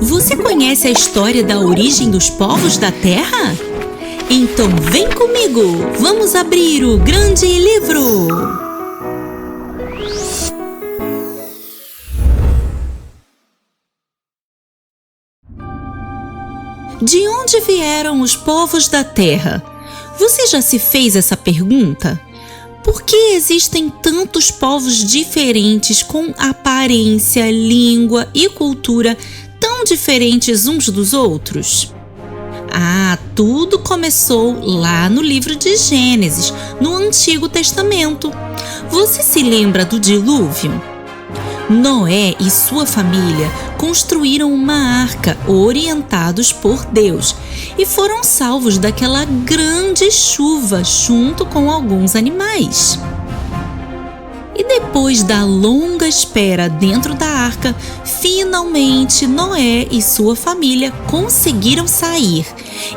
Você conhece a história da origem dos povos da Terra? Então vem comigo, vamos abrir o grande livro! De onde vieram os povos da Terra? Você já se fez essa pergunta? Por que existem tantos povos diferentes com aparência, língua e cultura tão diferentes uns dos outros? Tudo começou lá no livro de Gênesis, no Antigo Testamento. Você se lembra do dilúvio? Noé e sua família construíram uma arca orientados por Deus e foram salvos daquela grande chuva junto com alguns animais. E depois da longa espera dentro da arca, finalmente Noé e sua família conseguiram sair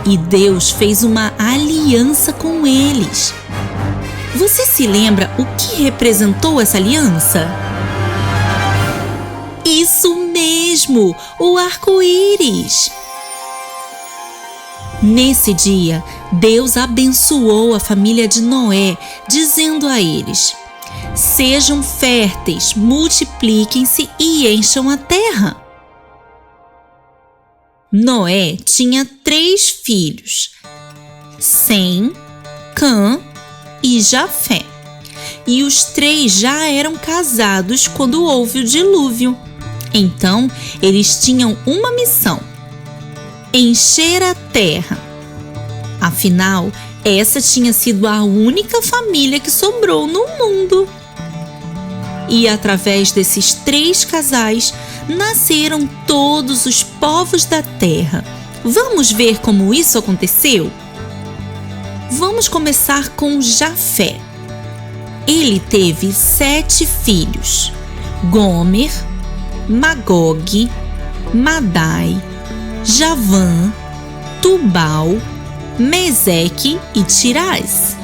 e Deus fez uma aliança com eles. Você se lembra o que representou essa aliança? Isso mesmo, o arco-íris! Nesse dia, Deus abençoou a família de Noé, dizendo a eles: sejam férteis, multipliquem-se e encham a terra. Noé tinha 3 filhos, Sem, Cã e Jafé. E os 3 já eram casados quando houve o dilúvio. Então, eles tinham uma missão: encher a terra. Afinal, essa tinha sido a única família que sobrou no mundo. E através desses 3 casais, nasceram todos os povos da terra. Vamos ver como isso aconteceu? Vamos começar com Jafé. Ele teve 7 filhos: Gomer, Magog, Madai, Javã, Tubal, Meseque e Tirás.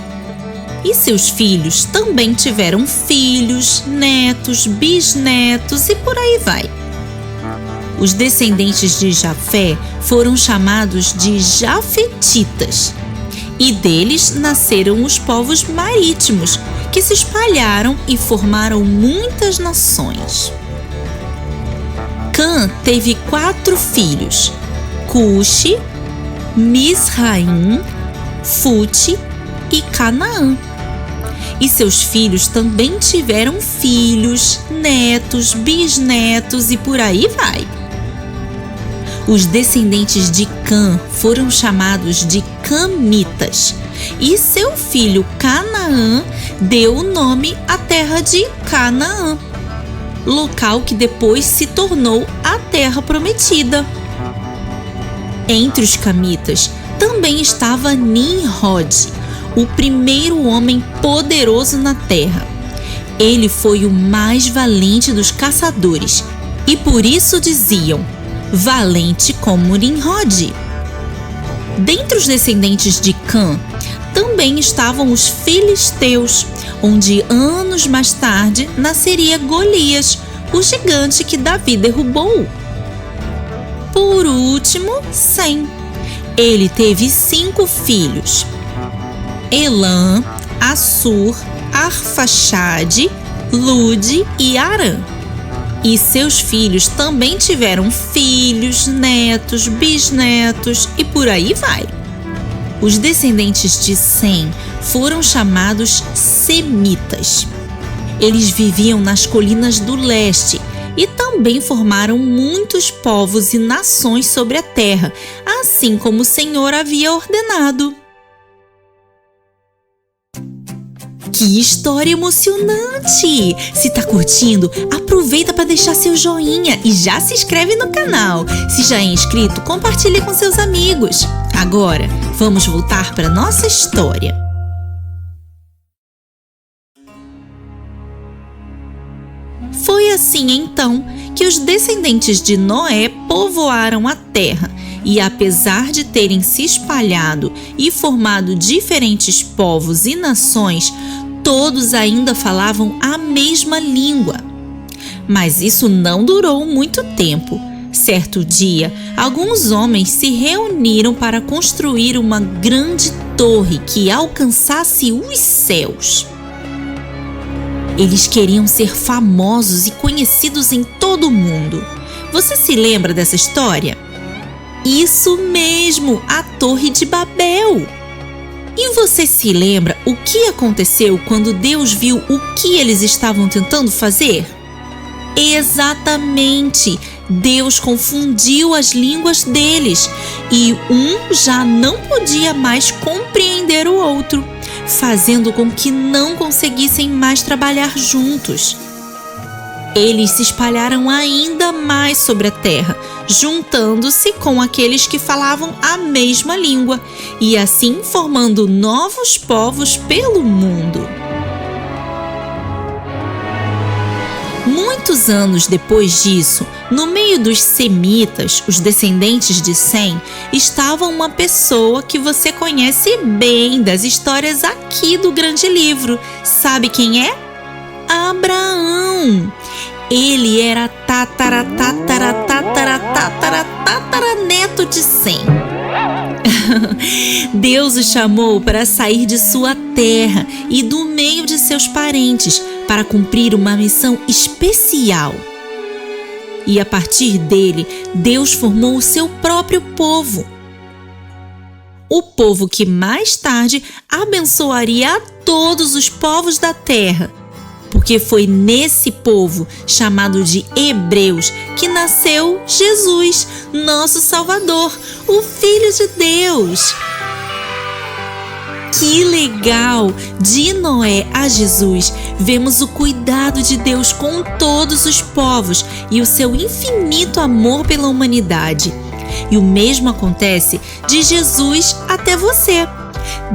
E seus filhos também tiveram filhos, netos, bisnetos e por aí vai. Os descendentes de Jafé foram chamados de Jafetitas. E deles nasceram os povos marítimos, que se espalharam e formaram muitas nações. Cã teve 4 filhos: Cuxi, Misraim, Fute e Canaã. E seus filhos também tiveram filhos, netos, bisnetos e por aí vai. Os descendentes de Cã foram chamados de Camitas, e seu filho Canaã deu o nome à terra de Canaã, local que depois se tornou a Terra Prometida. Entre os Camitas também estava Nimrod, o primeiro homem poderoso na terra. Ele foi o mais valente dos caçadores e por isso diziam: valente como Nimrod. Dentre os descendentes de Cã também estavam os filisteus, onde anos mais tarde nasceria Golias, o gigante que Davi derrubou. Por último, Sem. Ele teve 5 filhos: Elã, Assur, Arfaxade, Lude e Arã. E seus filhos também tiveram filhos, netos, bisnetos e por aí vai. Os descendentes de Sem foram chamados Semitas. Eles viviam nas colinas do leste e também formaram muitos povos e nações sobre a terra, assim como o Senhor havia ordenado. Que história emocionante! Se tá curtindo, aproveita para deixar seu joinha e já se inscreve no canal. Se já é inscrito, compartilhe com seus amigos. Agora, vamos voltar para nossa história. Foi assim então que os descendentes de Noé povoaram a terra. E apesar de terem se espalhado e formado diferentes povos e nações, todos ainda falavam a mesma língua. Mas isso não durou muito tempo. Certo dia, alguns homens se reuniram para construir uma grande torre que alcançasse os céus. Eles queriam ser famosos e conhecidos em todo o mundo. Você se lembra dessa história? Isso mesmo, a Torre de Babel. E você se lembra o que aconteceu quando Deus viu o que eles estavam tentando fazer? Exatamente! Deus confundiu as línguas deles e um já não podia mais compreender o outro, fazendo com que não conseguissem mais trabalhar juntos. Eles se espalharam ainda mais sobre a terra, juntando-se com aqueles que falavam a mesma língua e assim formando novos povos pelo mundo. Muitos anos depois disso, no meio dos semitas, os descendentes de Sem, estava uma pessoa que você conhece bem das histórias aqui do Grande Livro. Sabe quem é? Abraão. Ele era tataraneto de Sem. Deus o chamou para sair de sua terra e do meio de seus parentes para cumprir uma missão especial. E a partir dele, Deus formou o seu próprio povo. O povo que mais tarde abençoaria a todos os povos da terra. Porque foi nesse povo, chamado de Hebreus, que nasceu Jesus, nosso Salvador, o Filho de Deus. Que legal! De Noé a Jesus, vemos o cuidado de Deus com todos os povos e o seu infinito amor pela humanidade. E o mesmo acontece de Jesus até você.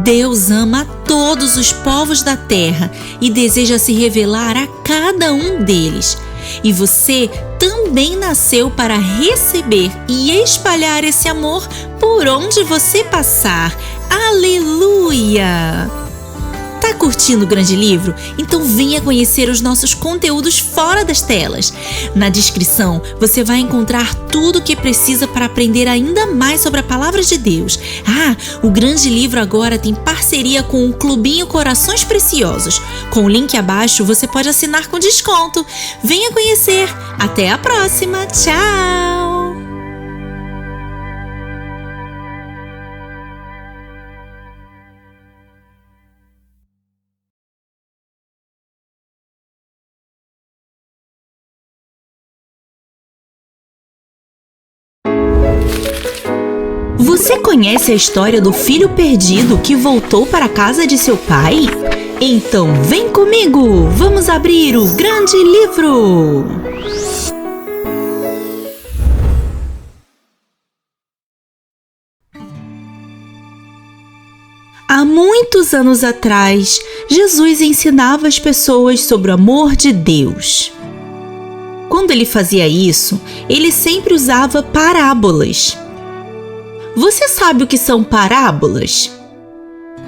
Deus ama a todos os povos da terra e deseja se revelar a cada um deles. E você também nasceu para receber e espalhar esse amor por onde você passar. Aleluia! Tá curtindo o Grande Livro? Então venha conhecer os nossos conteúdos fora das telas. Na descrição você vai encontrar tudo o que precisa para aprender ainda mais sobre a Palavra de Deus. O Grande Livro agora tem parceria com o Clubinho Corações Preciosos. Com o link abaixo você pode assinar com desconto. Venha conhecer! Até a próxima! Tchau! Você conhece a história do filho perdido que voltou para a casa de seu pai? Então vem comigo! Vamos abrir o Grande Livro! Há muitos anos atrás, Jesus ensinava as pessoas sobre o amor de Deus. Quando ele fazia isso, ele sempre usava parábolas. Você sabe o que são parábolas?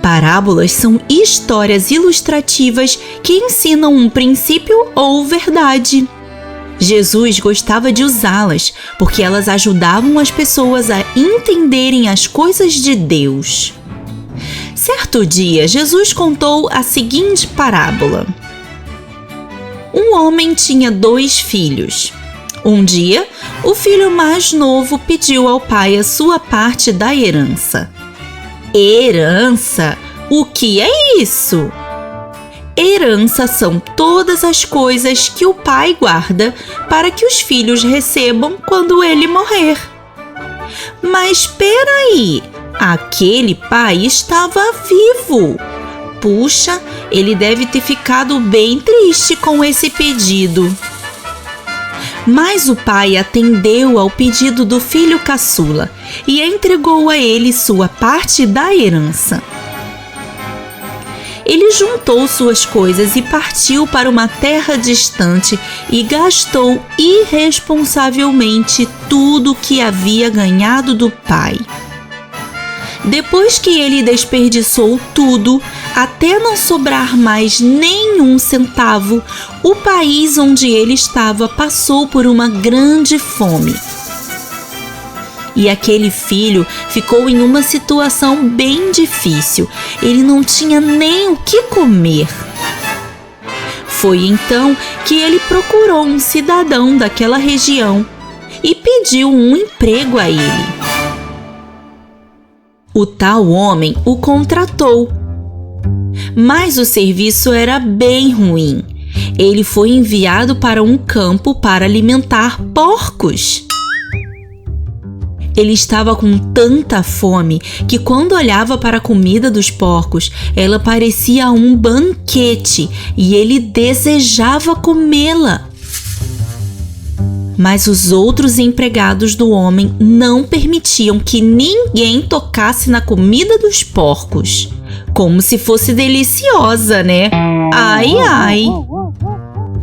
Parábolas são histórias ilustrativas que ensinam um princípio ou verdade. Jesus gostava de usá-las porque elas ajudavam as pessoas a entenderem as coisas de Deus. Certo dia, Jesus contou a seguinte parábola. Um homem tinha 2 filhos. Um dia, o filho mais novo pediu ao pai a sua parte da herança. Herança? O que é isso? Herança são todas as coisas que o pai guarda para que os filhos recebam quando ele morrer. Mas peraí, aquele pai estava vivo. Puxa, ele deve ter ficado bem triste com esse pedido. Mas o pai atendeu ao pedido do filho caçula e entregou a ele sua parte da herança. Ele juntou suas coisas e partiu para uma terra distante e gastou irresponsavelmente tudo o que havia ganhado do pai. Depois que ele desperdiçou tudo, até não sobrar mais nenhum centavo, o país onde ele estava passou por uma grande fome. E aquele filho ficou em uma situação bem difícil. Ele não tinha nem o que comer. Foi então que ele procurou um cidadão daquela região e pediu um emprego a ele. O tal homem o contratou, mas o serviço era bem ruim. Ele foi enviado para um campo para alimentar porcos. Ele estava com tanta fome que quando olhava para a comida dos porcos, ela parecia um banquete e ele desejava comê-la. Mas os outros empregados do homem não permitiam que ninguém tocasse na comida dos porcos. Como se fosse deliciosa, né? Ai, ai!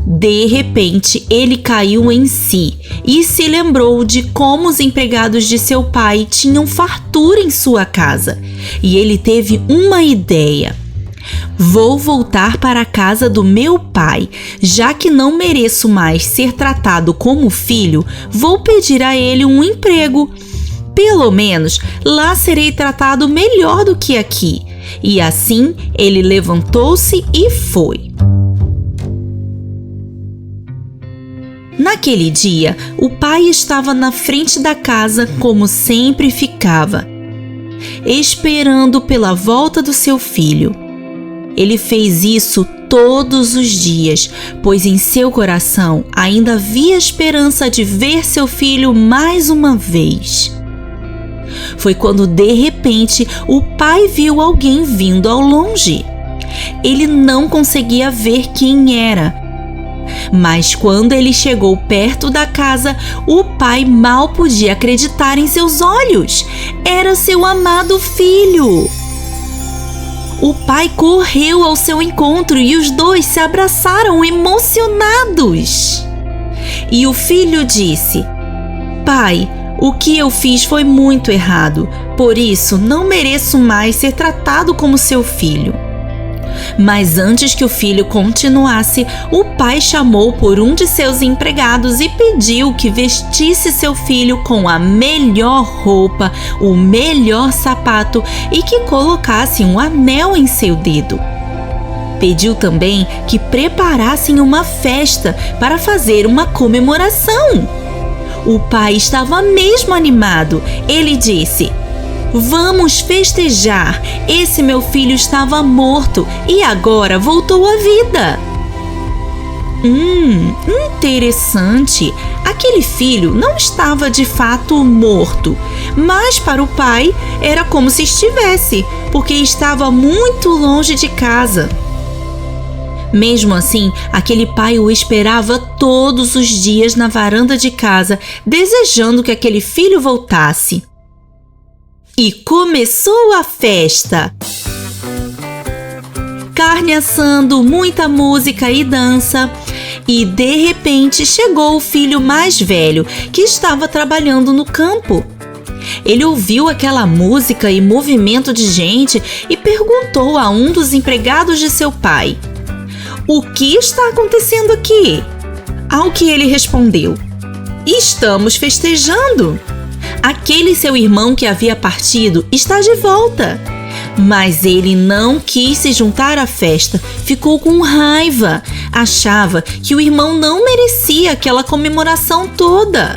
De repente, ele caiu em si e se lembrou de como os empregados de seu pai tinham fartura em sua casa. E ele teve uma ideia. Vou voltar para a casa do meu pai. Já que não mereço mais ser tratado como filho, vou pedir a ele um emprego. Pelo menos lá serei tratado melhor do que aqui. E assim ele levantou-se e foi. Naquele dia, o pai estava na frente da casa como sempre ficava, esperando pela volta do seu filho. Ele fez isso todos os dias, pois em seu coração ainda havia esperança de ver seu filho mais uma vez. Foi quando de repente o pai viu alguém vindo ao longe. Ele não conseguia ver quem era. Mas quando ele chegou perto da casa, o pai mal podia acreditar em seus olhos. Era seu amado filho. O pai correu ao seu encontro e os dois se abraçaram emocionados. E o filho disse: "Pai, o que eu fiz foi muito errado, por isso não mereço mais ser tratado como seu filho." Mas antes que o filho continuasse, o pai chamou por um de seus empregados e pediu que vestisse seu filho com a melhor roupa, o melhor sapato e que colocasse um anel em seu dedo. Pediu também que preparassem uma festa para fazer uma comemoração. O pai estava mesmo animado. Ele disse: "Vamos festejar! Esse meu filho estava morto e agora voltou à vida." Interessante. Aquele filho não estava de fato morto, mas para o pai era como se estivesse, porque estava muito longe de casa. Mesmo assim, aquele pai o esperava todos os dias na varanda de casa, desejando que aquele filho voltasse. E começou a festa. Carne assando, muita música e dança. E de repente chegou o filho mais velho, que estava trabalhando no campo. Ele ouviu aquela música e movimento de gente e perguntou a um dos empregados de seu pai: "O que está acontecendo aqui?" Ao que ele respondeu: "Estamos festejando. Aquele seu irmão que havia partido está de volta." Mas ele não quis se juntar à festa, ficou com raiva, achava que o irmão não merecia aquela comemoração toda.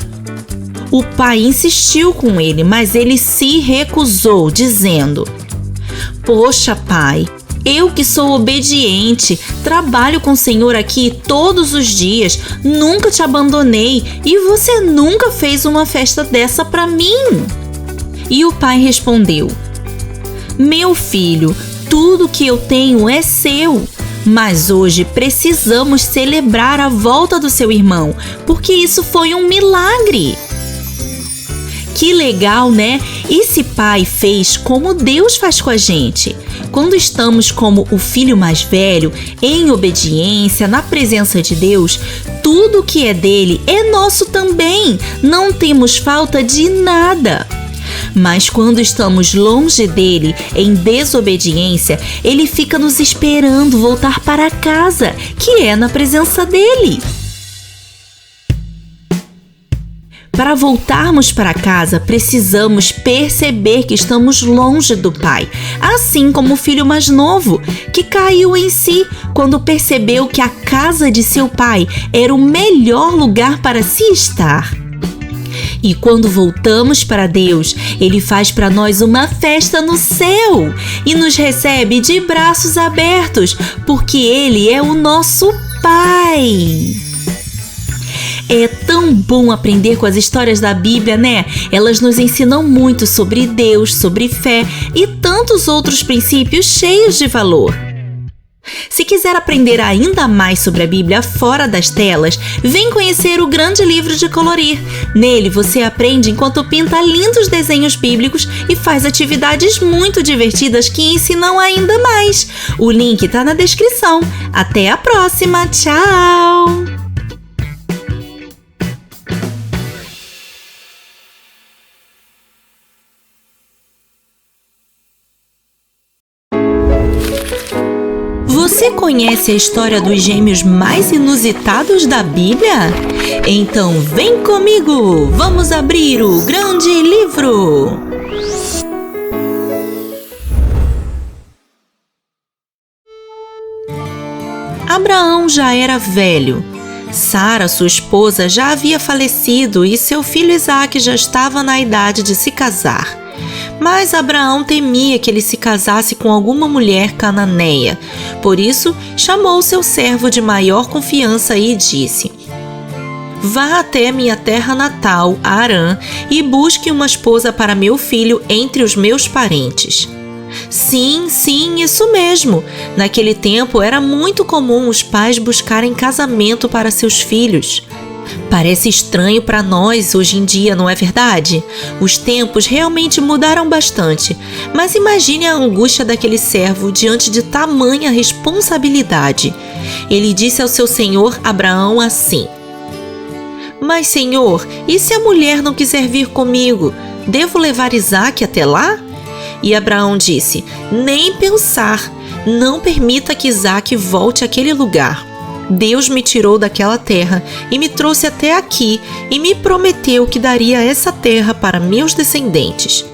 O pai insistiu com ele, mas ele se recusou, dizendo: "Poxa, pai, eu que sou obediente, trabalho com o Senhor aqui todos os dias, nunca te abandonei e você nunca fez uma festa dessa para mim." E o pai respondeu: "Meu filho, tudo que eu tenho é seu, mas hoje precisamos celebrar a volta do seu irmão, porque isso foi um milagre." Que legal, né? Esse pai fez como Deus faz com a gente. Quando estamos como o filho mais velho, em obediência, na presença de Deus, tudo que é dele é nosso também. Não temos falta de nada. Mas quando estamos longe dele, em desobediência, ele fica nos esperando voltar para casa, que é na presença dele. Para voltarmos para casa, precisamos perceber que estamos longe do Pai, assim como o filho mais novo, que caiu em si quando percebeu que a casa de seu pai era o melhor lugar para se estar. E quando voltamos para Deus, Ele faz para nós uma festa no céu e nos recebe de braços abertos, porque Ele é o nosso Pai. É tão bom aprender com as histórias da Bíblia, né? Elas nos ensinam muito sobre Deus, sobre fé e tantos outros princípios cheios de valor. Se quiser aprender ainda mais sobre a Bíblia fora das telas, vem conhecer o grande livro de colorir. Nele você aprende enquanto pinta lindos desenhos bíblicos e faz atividades muito divertidas que ensinam ainda mais. O link está na descrição. Até a próxima! Tchau! Você conhece a história dos gêmeos mais inusitados da Bíblia? Então vem comigo! Vamos abrir o grande livro! Abraão já era velho. Sara, sua esposa, já havia falecido e seu filho Isaque já estava na idade de se casar. Mas Abraão temia que ele se casasse com alguma mulher cananeia. Por isso, chamou seu servo de maior confiança e disse: Vá até minha terra natal, Harã, e busque uma esposa para meu filho entre os meus parentes. Sim, isso mesmo. Naquele tempo era muito comum os pais buscarem casamento para seus filhos. Parece estranho para nós hoje em dia, não é verdade? Os tempos realmente mudaram bastante, mas imagine a angústia daquele servo diante de tamanha responsabilidade. Ele disse ao seu senhor Abraão assim: Mas, senhor, e se a mulher não quiser vir comigo? Devo levar Isaque até lá? E Abraão disse: Nem pensar, não permita que Isaque volte àquele lugar. Deus me tirou daquela terra e me trouxe até aqui e me prometeu que daria essa terra para meus descendentes.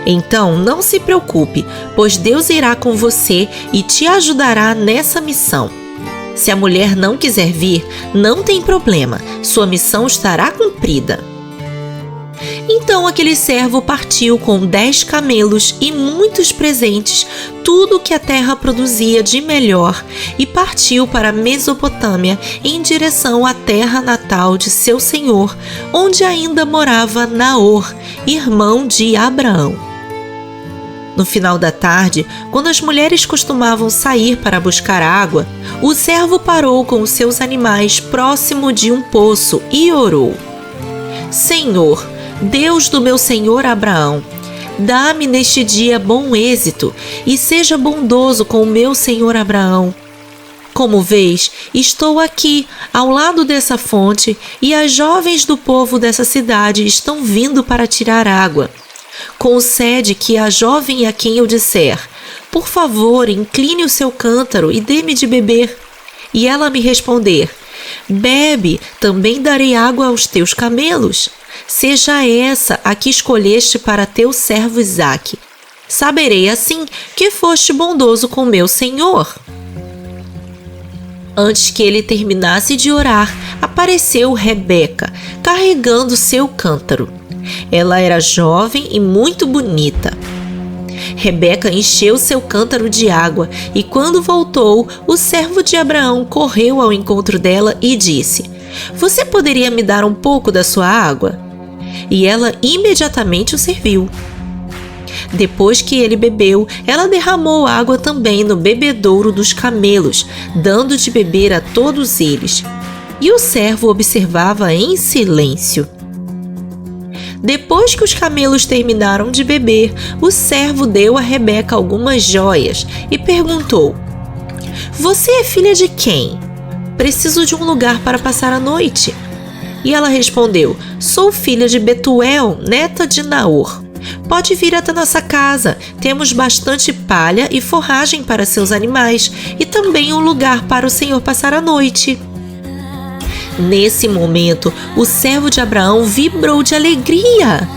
Então não se preocupe, pois Deus irá com você e te ajudará nessa missão. Se a mulher não quiser vir, não tem problema, sua missão estará cumprida. Então aquele servo partiu com 10 camelos e muitos presentes, tudo o que a terra produzia de melhor, e partiu para a Mesopotâmia em direção à terra natal de seu senhor, onde ainda morava Naor, irmão de Abraão. No final da tarde, quando as mulheres costumavam sair para buscar água, o servo parou com os seus animais próximo de um poço e orou: Senhor, Deus do meu senhor Abraão, dá-me neste dia bom êxito e seja bondoso com o meu senhor Abraão. Como vês, estou aqui, ao lado dessa fonte, e as jovens do povo dessa cidade estão vindo para tirar água. Concede que a jovem a quem eu disser: Por favor, incline o seu cântaro e dê-me de beber. E ela me responder: Bebe, também darei água aos teus camelos. Seja essa a que escolheste para teu servo Isaque. Saberei assim que foste bondoso com meu senhor. Antes que ele terminasse de orar, apareceu Rebeca, carregando seu cântaro. Ela era jovem e muito bonita. Rebeca encheu seu cântaro de água e, quando voltou, o servo de Abraão correu ao encontro dela e disse: Você poderia me dar um pouco da sua água? E ela imediatamente o serviu. Depois que ele bebeu, ela derramou água também no bebedouro dos camelos, dando de beber a todos eles. E o servo observava em silêncio. Depois que os camelos terminaram de beber, o servo deu a Rebeca algumas joias e perguntou: Você é filha de quem? Preciso de um lugar para passar a noite. E ela respondeu: Sou filha de Betuel, neta de Naor. Pode vir até nossa casa, temos bastante palha e forragem para seus animais e também um lugar para o senhor passar a noite. Nesse momento, o servo de Abraão vibrou de alegria.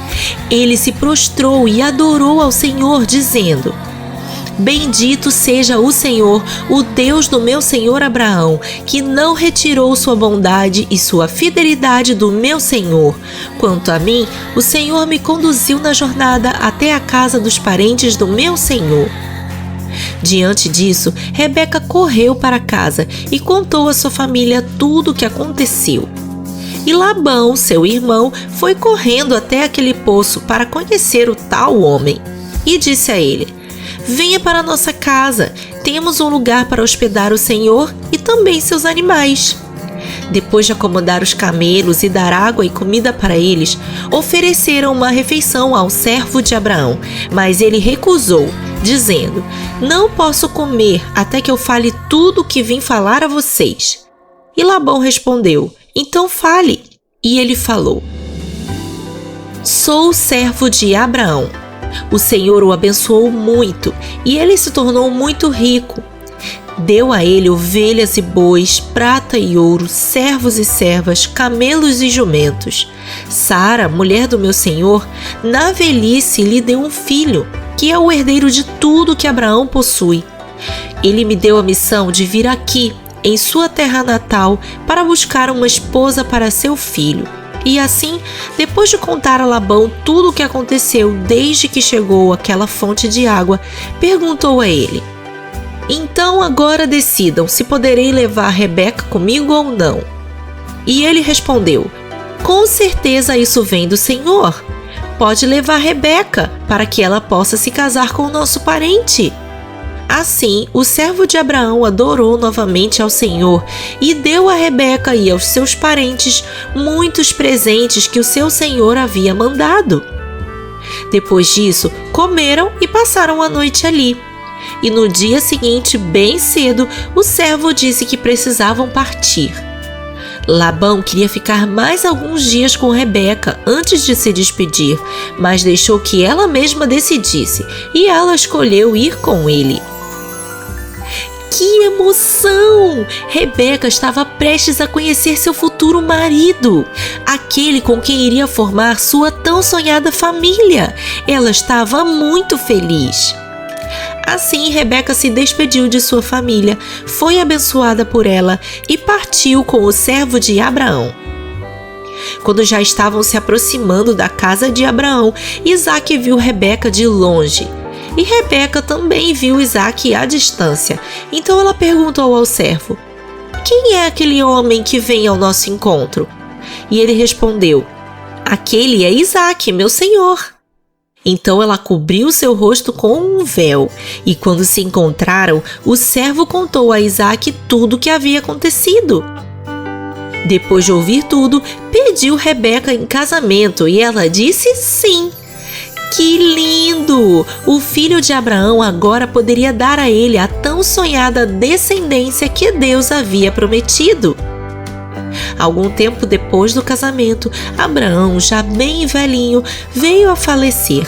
Ele se prostrou e adorou ao Senhor, dizendo: Bendito seja o Senhor, o Deus do meu senhor Abraão, que não retirou sua bondade e sua fidelidade do meu senhor. Quanto a mim, o Senhor me conduziu na jornada até a casa dos parentes do meu senhor. Diante disso, Rebeca correu para casa e contou à sua família tudo o que aconteceu. E Labão, seu irmão, foi correndo até aquele poço para conhecer o tal homem. E disse a ele: Venha para nossa casa, temos um lugar para hospedar o Senhor e também seus animais. Depois de acomodar os camelos e dar água e comida para eles, ofereceram uma refeição ao servo de Abraão, mas ele recusou, dizendo: Não posso comer até que eu fale tudo o que vim falar a vocês. E Labão respondeu: Então fale. E ele falou: Sou o servo de Abraão. O Senhor o abençoou muito e ele se tornou muito rico. Deu a ele ovelhas e bois, prata e ouro, servos e servas, camelos e jumentos. Sara, mulher do meu senhor, na velhice lhe deu um filho, que é o herdeiro de tudo que Abraão possui. Ele me deu a missão de vir aqui, em sua terra natal, para buscar uma esposa para seu filho. E assim, depois de contar a Labão tudo o que aconteceu desde que chegou àquela fonte de água, perguntou a ele: Então agora decidam se poderei levar Rebeca comigo ou não. E ele respondeu: Com certeza isso vem do Senhor. Pode levar Rebeca, para que ela possa se casar com o nosso parente. Assim, o servo de Abraão adorou novamente ao Senhor e deu a Rebeca e aos seus parentes muitos presentes que o seu senhor havia mandado. Depois disso, comeram e passaram a noite ali. E no dia seguinte, bem cedo, o servo disse que precisavam partir. Labão queria ficar mais alguns dias com Rebeca antes de se despedir, mas deixou que ela mesma decidisse e ela escolheu ir com ele. Que emoção! Rebeca estava prestes a conhecer seu futuro marido, aquele com quem iria formar sua tão sonhada família. Ela estava muito feliz. Assim, Rebeca se despediu de sua família, foi abençoada por ela e partiu com o servo de Abraão. Quando já estavam se aproximando da casa de Abraão, Isaque viu Rebeca de longe. E Rebeca também viu Isaque à distância. Então ela perguntou ao servo: Quem é aquele homem que vem ao nosso encontro? E ele respondeu: Aquele é Isaque, meu senhor. Então ela cobriu seu rosto com um véu. E quando se encontraram, o servo contou a Isaque tudo o que havia acontecido. Depois de ouvir tudo, pediu Rebeca em casamento e ela disse sim. Que lindo! O filho de Abraão agora poderia dar a ele a tão sonhada descendência que Deus havia prometido. Algum tempo depois do casamento, Abraão, já bem velhinho, veio a falecer.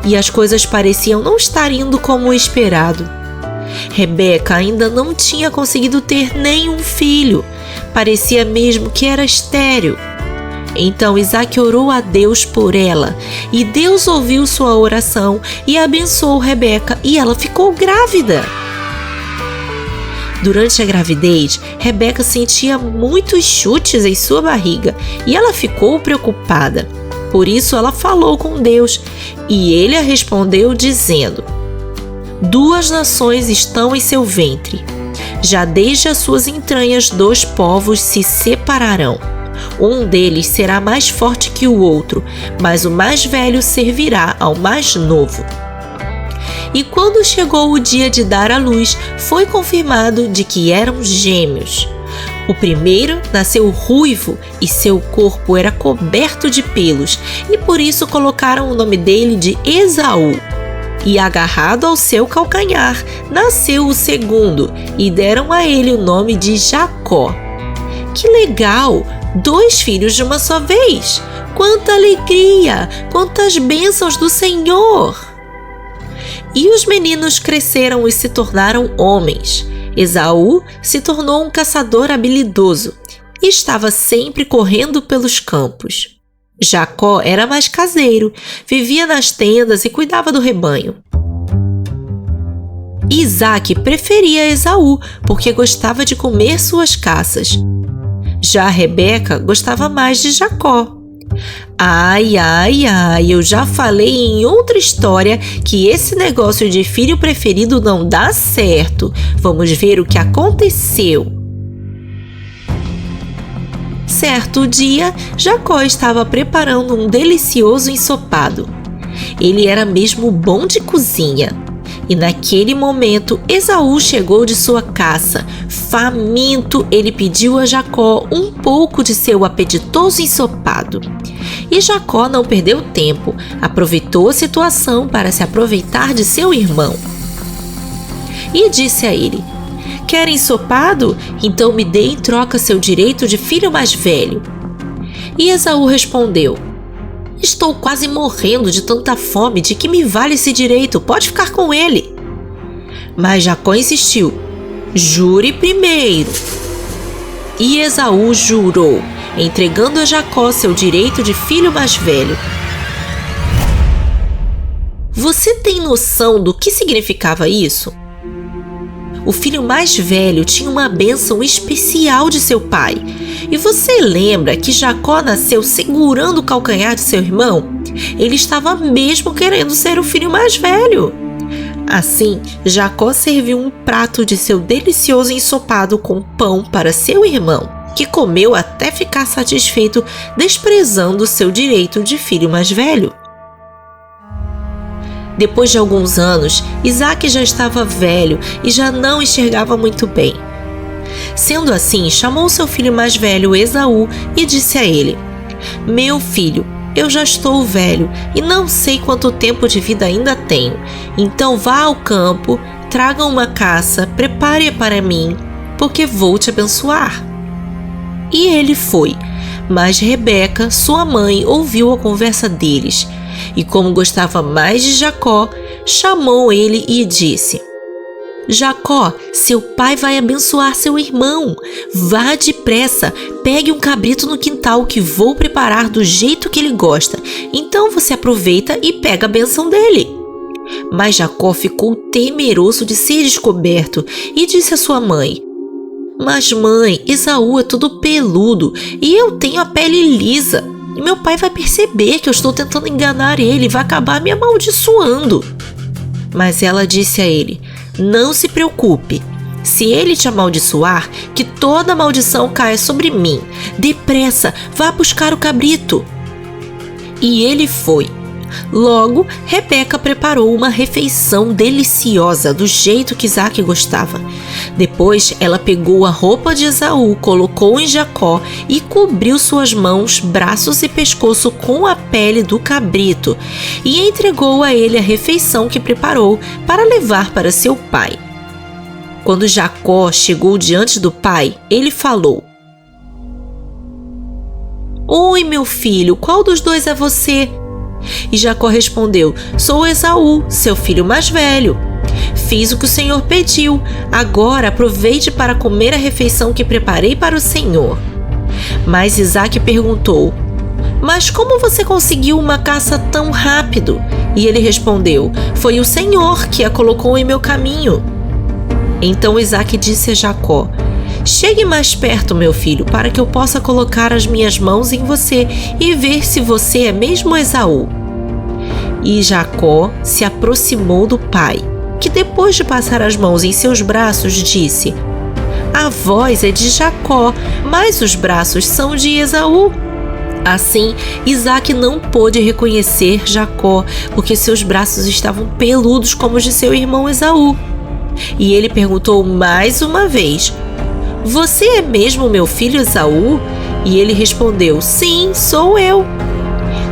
E as coisas pareciam não estar indo como esperado. Rebeca ainda não tinha conseguido ter nenhum filho. Parecia mesmo que era estéril. Então Isaque orou a Deus por ela, e Deus ouviu sua oração e abençoou Rebeca, e ela ficou grávida. Durante a gravidez, Rebeca sentia muitos chutes em sua barriga e ela ficou preocupada. Por isso ela falou com Deus, e ele a respondeu dizendo: 2 nações estão em seu ventre. Já desde as suas entranhas 2 povos se separarão. Um deles será mais forte que o outro, mas o mais velho servirá ao mais novo. E quando chegou o dia de dar à luz, foi confirmado de que eram gêmeos. O primeiro nasceu ruivo e seu corpo era coberto de pelos, e por isso colocaram o nome dele de Esaú. E agarrado ao seu calcanhar, nasceu o segundo, e deram a ele o nome de Jacó. Que legal! 2 filhos de uma só vez! Quanta alegria! Quantas bênçãos do Senhor! E os meninos cresceram e se tornaram homens. Esaú se tornou um caçador habilidoso. e estava sempre correndo pelos campos. Jacó era mais caseiro, vivia nas tendas e cuidava do rebanho. Isaque preferia Esaú porque gostava de comer suas caças. Já Rebeca gostava mais de Jacó. Ai, eu já falei em outra história que esse negócio de filho preferido não dá certo. Vamos ver o que aconteceu. Certo dia, Jacó estava preparando um delicioso ensopado. Ele era mesmo bom de cozinha. E naquele momento, Esaú chegou de sua caça. Faminto, ele pediu a Jacó um pouco de seu apetitoso ensopado. E Jacó não perdeu tempo, aproveitou a situação para se aproveitar de seu irmão. E disse a ele: quer ensopado? Então me dê em troca seu direito de filho mais velho. E Esaú respondeu: estou quase morrendo de tanta fome, de que me vale esse direito? Pode ficar com ele. Mas Jacó insistiu: jure primeiro. E Esaú jurou, entregando a Jacó seu direito de filho mais velho. Você tem noção do que significava isso? O filho mais velho tinha uma bênção especial de seu pai. E você lembra que Jacó nasceu segurando o calcanhar de seu irmão? Ele estava mesmo querendo ser o filho mais velho. Assim, Jacó serviu um prato de seu delicioso ensopado com pão para seu irmão, que comeu até ficar satisfeito, desprezando seu direito de filho mais velho. Depois de alguns anos, Isaque já estava velho e já não enxergava muito bem. Sendo assim, chamou seu filho mais velho, Esaú, e disse a ele: meu filho, eu já estou velho e não sei quanto tempo de vida ainda tenho. Então vá ao campo, traga uma caça, prepare-a para mim, porque vou te abençoar. E ele foi, mas Rebeca, sua mãe, ouviu a conversa deles. E como gostava mais de Jacó, chamou ele e disse: Jacó, seu pai vai abençoar seu irmão. Vá depressa, pegue um cabrito no quintal que vou preparar do jeito que ele gosta. Então você aproveita e pega a bênção dele. Mas Jacó ficou temeroso de ser descoberto e disse à sua mãe: mas mãe, Esaú é todo peludo e eu tenho a pele lisa. E meu pai vai perceber que eu estou tentando enganar ele e vai acabar me amaldiçoando. Mas ela disse a ele: não se preocupe. Se ele te amaldiçoar, que toda maldição caia sobre mim. Depressa, vá buscar o cabrito. E ele foi. Logo, Rebeca preparou uma refeição deliciosa do jeito que Isaque gostava. Depois, ela pegou a roupa de Esaú, colocou em Jacó e cobriu suas mãos, braços e pescoço com a pele do cabrito e entregou a ele a refeição que preparou para levar para seu pai. Quando Jacó chegou diante do pai, ele falou: oi, meu filho, qual dos dois é você? E Jacó respondeu: sou Esaú, seu filho mais velho. Fiz o que o Senhor pediu. Agora aproveite para comer a refeição que preparei para o Senhor. Mas Isaque perguntou: mas como você conseguiu uma caça tão rápido? E ele respondeu: foi o Senhor que a colocou em meu caminho. Então Isaque disse a Jacó: chegue mais perto, meu filho, para que eu possa colocar as minhas mãos em você e ver se você é mesmo Esaú. E Jacó se aproximou do pai, que depois de passar as mãos em seus braços, disse: a voz é de Jacó, mas os braços são de Esaú. Assim, Isaque não pôde reconhecer Jacó, porque seus braços estavam peludos como os de seu irmão Esaú. E ele perguntou mais uma vez: você é mesmo meu filho Esaú? E ele respondeu: sim, sou eu.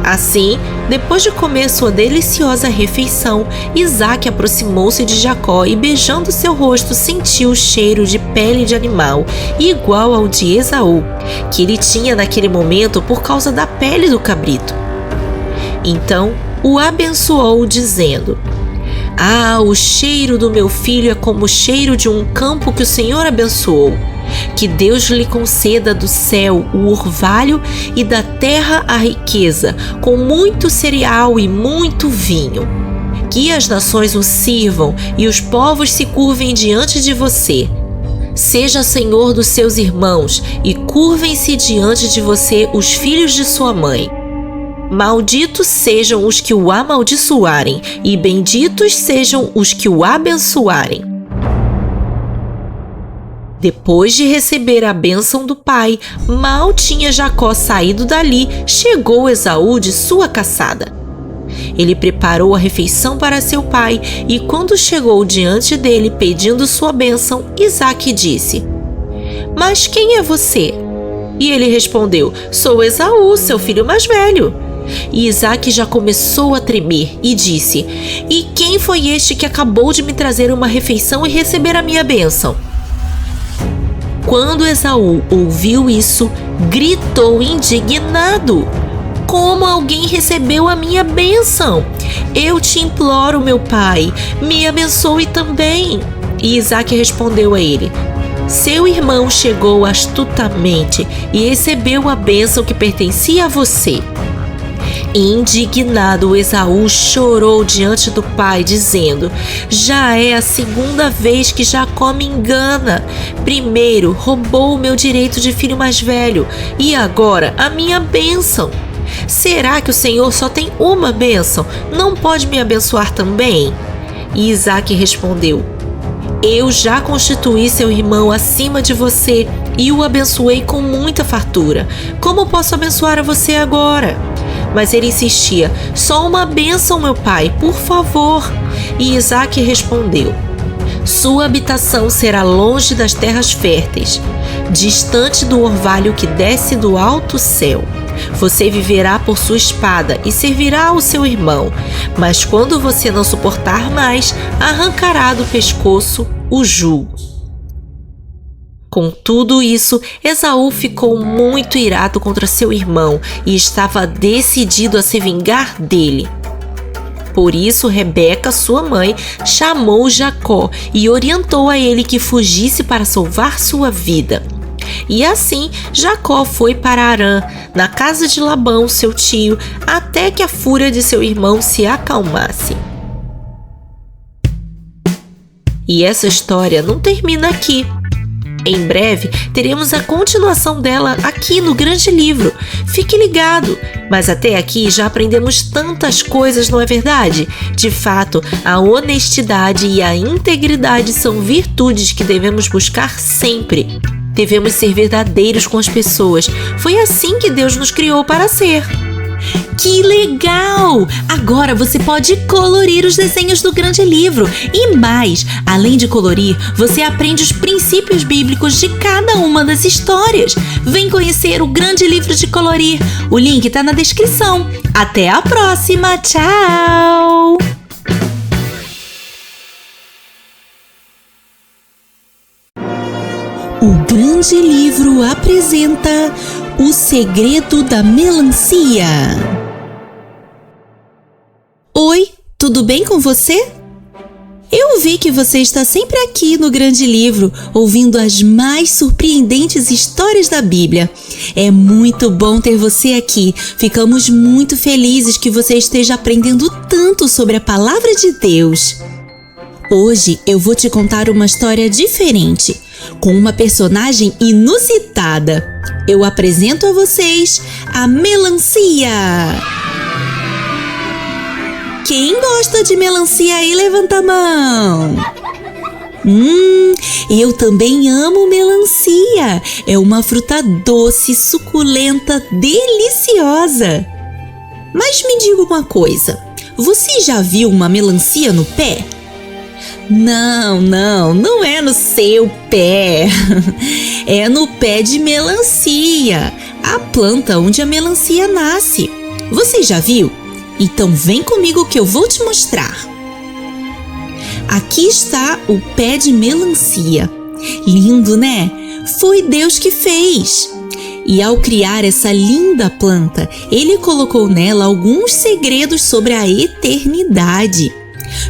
Assim, depois de comer sua deliciosa refeição, Isaque aproximou-se de Jacó e, beijando seu rosto, sentiu o cheiro de pele de animal, igual ao de Esaú, que ele tinha naquele momento por causa da pele do cabrito. Então, o abençoou, dizendo: o cheiro do meu filho é como o cheiro de um campo que o Senhor abençoou. Que Deus lhe conceda do céu o orvalho e da terra a riqueza, com muito cereal e muito vinho. Que as nações o sirvam e os povos se curvem diante de você. Seja senhor dos seus irmãos e curvem-se diante de você os filhos de sua mãe. Malditos sejam os que o amaldiçoarem e benditos sejam os que o abençoarem. Depois de receber a bênção do pai, mal tinha Jacó saído dali, chegou Esaú de sua caçada. Ele preparou a refeição para seu pai e quando chegou diante dele pedindo sua bênção, Isaque disse: "Mas quem é você?" E ele respondeu: "Sou Esaú, seu filho mais velho." E Isaque já começou a tremer e disse: "E quem foi este que acabou de me trazer uma refeição e receber a minha bênção?" Quando Esaú ouviu isso, gritou indignado: "Como alguém recebeu a minha bênção? Eu te imploro, meu pai, me abençoe também." E Isaque respondeu a ele: "Seu irmão chegou astutamente e recebeu a bênção que pertencia a você." Indignado, Esaú chorou diante do pai, dizendo: "Já é a segunda vez que Jacó me engana. Primeiro roubou o meu direito de filho mais velho e agora a minha bênção. Será que o Senhor só tem uma bênção? Não pode me abençoar também?" E Isaque respondeu: "Eu já constituí seu irmão acima de você e o abençoei com muita fartura. Como posso abençoar a você agora?" Mas ele insistia: "Só uma bênção, meu pai, por favor." E Isaque respondeu: "Sua habitação será longe das terras férteis, distante do orvalho que desce do alto céu. Você viverá por sua espada e servirá ao seu irmão, mas quando você não suportar mais, arrancará do pescoço o jugo." Com tudo isso, Esaú ficou muito irado contra seu irmão e estava decidido a se vingar dele. Por isso, Rebeca, sua mãe, chamou Jacó e orientou a ele que fugisse para salvar sua vida. E assim, Jacó foi para Harã, na casa de Labão, seu tio, até que a fúria de seu irmão se acalmasse. E essa história não termina aqui. Em breve, teremos a continuação dela aqui no Grande Livro. Fique ligado! Mas até aqui já aprendemos tantas coisas, não é verdade? De fato, a honestidade e a integridade são virtudes que devemos buscar sempre. Devemos ser verdadeiros com as pessoas. Foi assim que Deus nos criou para ser. Que legal! Agora você pode colorir os desenhos do Grande Livro. E mais, além de colorir, você aprende os princípios bíblicos de cada uma das histórias. Vem conhecer o Grande Livro de Colorir. O link está na descrição. Até a próxima! Tchau! O Grande Livro apresenta O Segredo da Melancia. Oi, tudo bem com você? Eu vi que você está sempre aqui no Grande Livro, ouvindo as mais surpreendentes histórias da Bíblia. É muito bom ter você aqui. Ficamos muito felizes que você esteja aprendendo tanto sobre a Palavra de Deus. Hoje eu vou te contar uma história diferente, com uma personagem inusitada. Eu apresento a vocês a Melancia. Quem gosta de melancia aí, levanta a mão. Eu também amo melancia. É uma fruta doce, suculenta, deliciosa. Mas me diga uma coisa, você já viu uma melancia no pé? Não é no seu pé. É no pé de melancia, a planta onde a melancia nasce. Você já viu? Então vem comigo que eu vou te mostrar. Aqui está o pé de melancia. Lindo, né? Foi Deus que fez. E ao criar essa linda planta, Ele colocou nela alguns segredos sobre a eternidade.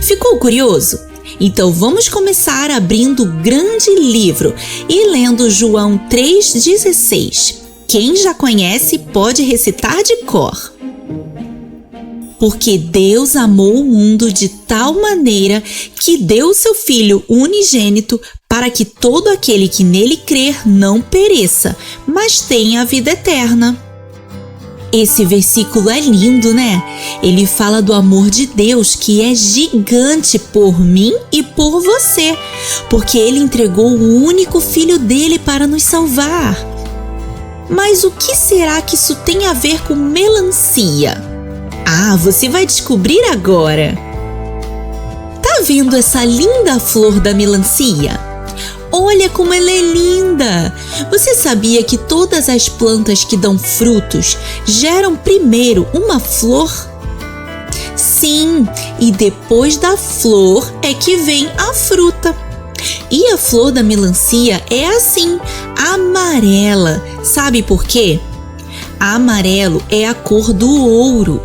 Ficou curioso? Então vamos começar abrindo o grande livro e lendo João 3,16. Quem já conhece pode recitar de cor. Porque Deus amou o mundo de tal maneira que deu o seu Filho unigênito para que todo aquele que nele crer não pereça, mas tenha a vida eterna. Esse versículo é lindo, né? Ele fala do amor de Deus que é gigante por mim e por você, porque Ele entregou o único Filho dele para nos salvar. Mas o que será que isso tem a ver com melancia? Ah, você vai descobrir agora. Tá vendo essa linda flor da melancia? Olha como ela é linda! Você sabia que todas as plantas que dão frutos geram primeiro uma flor? Sim, e depois da flor é que vem a fruta. E a flor da melancia é assim, amarela. Sabe por quê? Amarelo é a cor do ouro.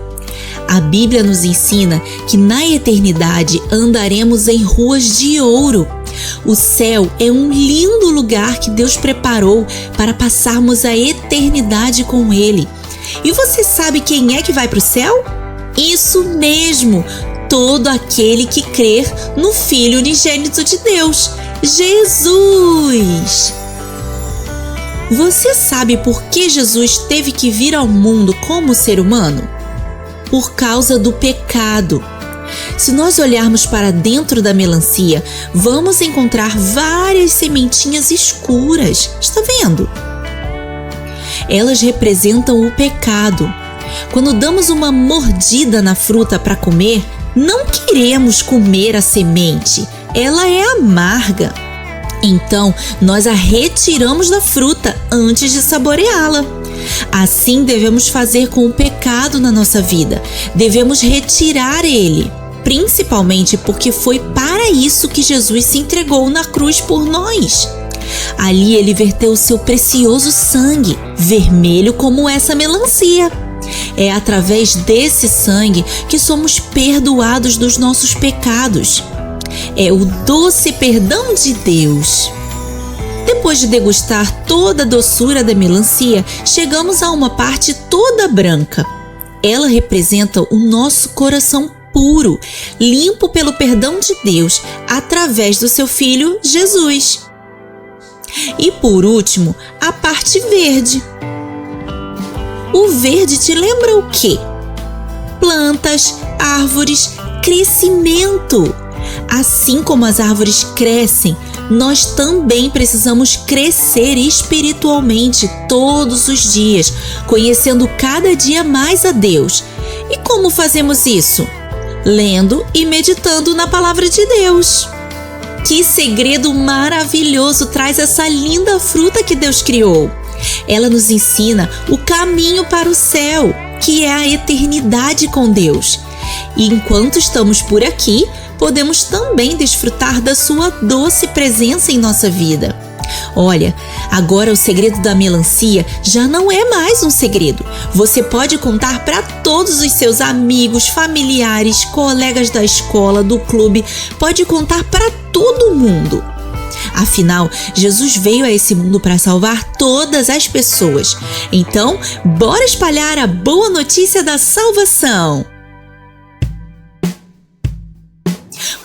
A Bíblia nos ensina que na eternidade andaremos em ruas de ouro. O céu é um lindo lugar que Deus preparou para passarmos a eternidade com Ele. E você sabe quem é que vai para o céu? Isso mesmo, todo aquele que crer no Filho unigênito de Deus, Jesus! Você sabe por que Jesus teve que vir ao mundo como ser humano? Por causa do pecado. Se nós olharmos para dentro da melancia, vamos encontrar várias sementinhas escuras. Está vendo? Elas representam o pecado. Quando damos uma mordida na fruta para comer, não queremos comer a semente. Ela é amarga. Então, nós a retiramos da fruta antes de saboreá-la. Assim devemos fazer com o pecado na nossa vida. Devemos retirar ele, principalmente porque foi para isso que Jesus se entregou na cruz por nós. Ali ele verteu o seu precioso sangue, vermelho como essa melancia. É através desse sangue que somos perdoados dos nossos pecados. É o doce perdão de Deus. Depois de degustar toda a doçura da melancia, chegamos a uma parte toda branca. Ela representa o nosso coração puro, limpo pelo perdão de Deus, através do seu Filho Jesus. E por último, a parte verde. O verde te lembra o quê? Plantas, árvores, crescimento. Assim como as árvores crescem, nós também precisamos crescer espiritualmente todos os dias, conhecendo cada dia mais a Deus. E como fazemos isso? Lendo e meditando na palavra de Deus. Que segredo maravilhoso traz essa linda fruta que Deus criou! Ela nos ensina o caminho para o céu, que é a eternidade com Deus. E enquanto estamos por aqui, podemos também desfrutar da sua doce presença em nossa vida. Olha, agora o segredo da melancia já não é mais um segredo. Você pode contar para todos os seus amigos, familiares, colegas da escola, do clube, pode contar para todo mundo. Afinal, Jesus veio a esse mundo para salvar todas as pessoas. Então, bora espalhar a boa notícia da salvação!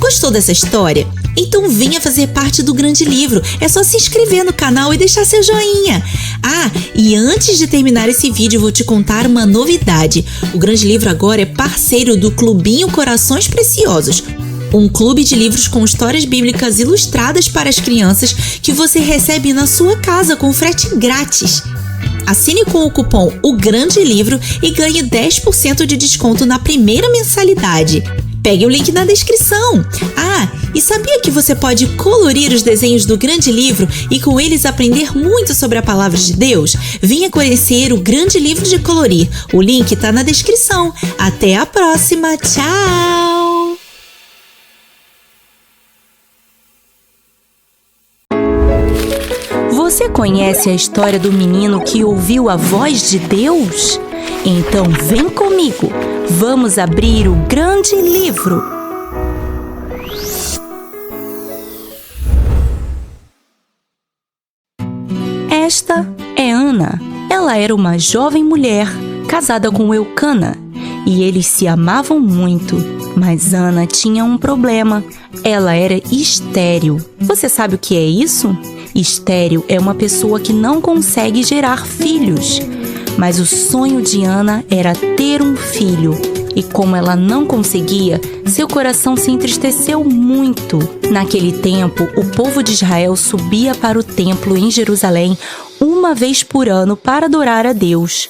Gostou dessa história? Então venha fazer parte do Grande Livro. É só se inscrever no canal e deixar seu joinha. Ah, e antes de terminar esse vídeo, vou te contar uma novidade. O Grande Livro agora é parceiro do Clubinho Corações Preciosos, um clube de livros com histórias bíblicas ilustradas para as crianças que você recebe na sua casa com frete grátis. Assine com o cupom O Grande Livro e ganhe 10% de desconto na primeira mensalidade. Pegue o link na descrição. Ah, e sabia que você pode colorir os desenhos do Grande Livro e com eles aprender muito sobre a palavra de Deus? Venha conhecer o Grande Livro de Colorir. O link está na descrição. Até a próxima. Tchau! Você conhece a história do menino que ouviu a voz de Deus? Então vem comigo, vamos abrir o Grande Livro. Ela era uma jovem mulher casada com Eucana e eles se amavam muito. Mas Ana tinha um problema. Ela era estéril. Você sabe o que é isso? Estéril é uma pessoa que não consegue gerar filhos. Mas o sonho de Ana era ter um filho. E como ela não conseguia, seu coração se entristeceu muito. Naquele tempo, o povo de Israel subia para o templo em Jerusalém uma vez por ano para adorar a Deus.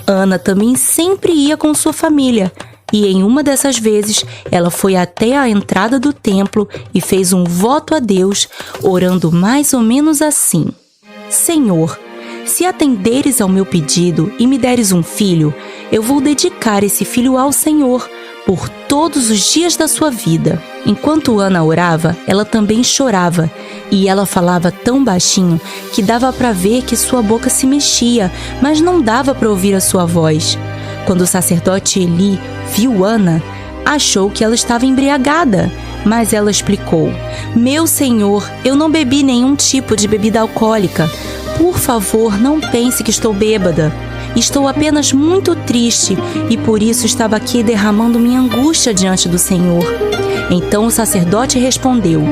Ana também sempre ia com sua família. E em uma dessas vezes, ela foi até a entrada do templo e fez um voto a Deus, orando mais ou menos assim: Senhor, se atenderes ao meu pedido e me deres um filho, eu vou dedicar esse filho ao Senhor por todos os dias da sua vida. Enquanto Ana orava, ela também chorava, e ela falava tão baixinho que dava para ver que sua boca se mexia, mas não dava para ouvir a sua voz. Quando o sacerdote Eli viu Ana, achou que ela estava embriagada, mas ela explicou: Meu senhor, eu não bebi nenhum tipo de bebida alcoólica. Por favor, não pense que estou bêbada. Estou apenas muito triste e por isso estava aqui derramando minha angústia diante do Senhor. Então o sacerdote respondeu: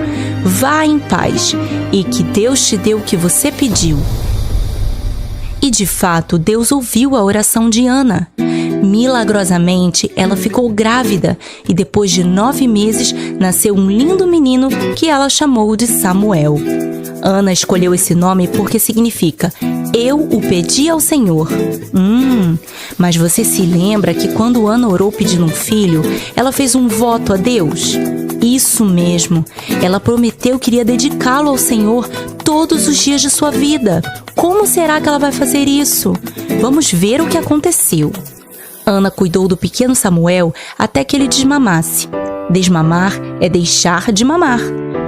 Vá em paz e que Deus te dê o que você pediu. E de fato, Deus ouviu a oração de Ana. Milagrosamente, ela ficou grávida e depois de 9 meses nasceu um lindo menino que ela chamou de Samuel. Ana escolheu esse nome porque significa Eu o pedi ao Senhor. Mas você se lembra que quando Ana orou pedindo um filho, ela fez um voto a Deus? Isso mesmo, ela prometeu que iria dedicá-lo ao Senhor todos os dias de sua vida. Como será que ela vai fazer isso? Vamos ver o que aconteceu. Ana cuidou do pequeno Samuel até que ele desmamasse. Desmamar é deixar de mamar.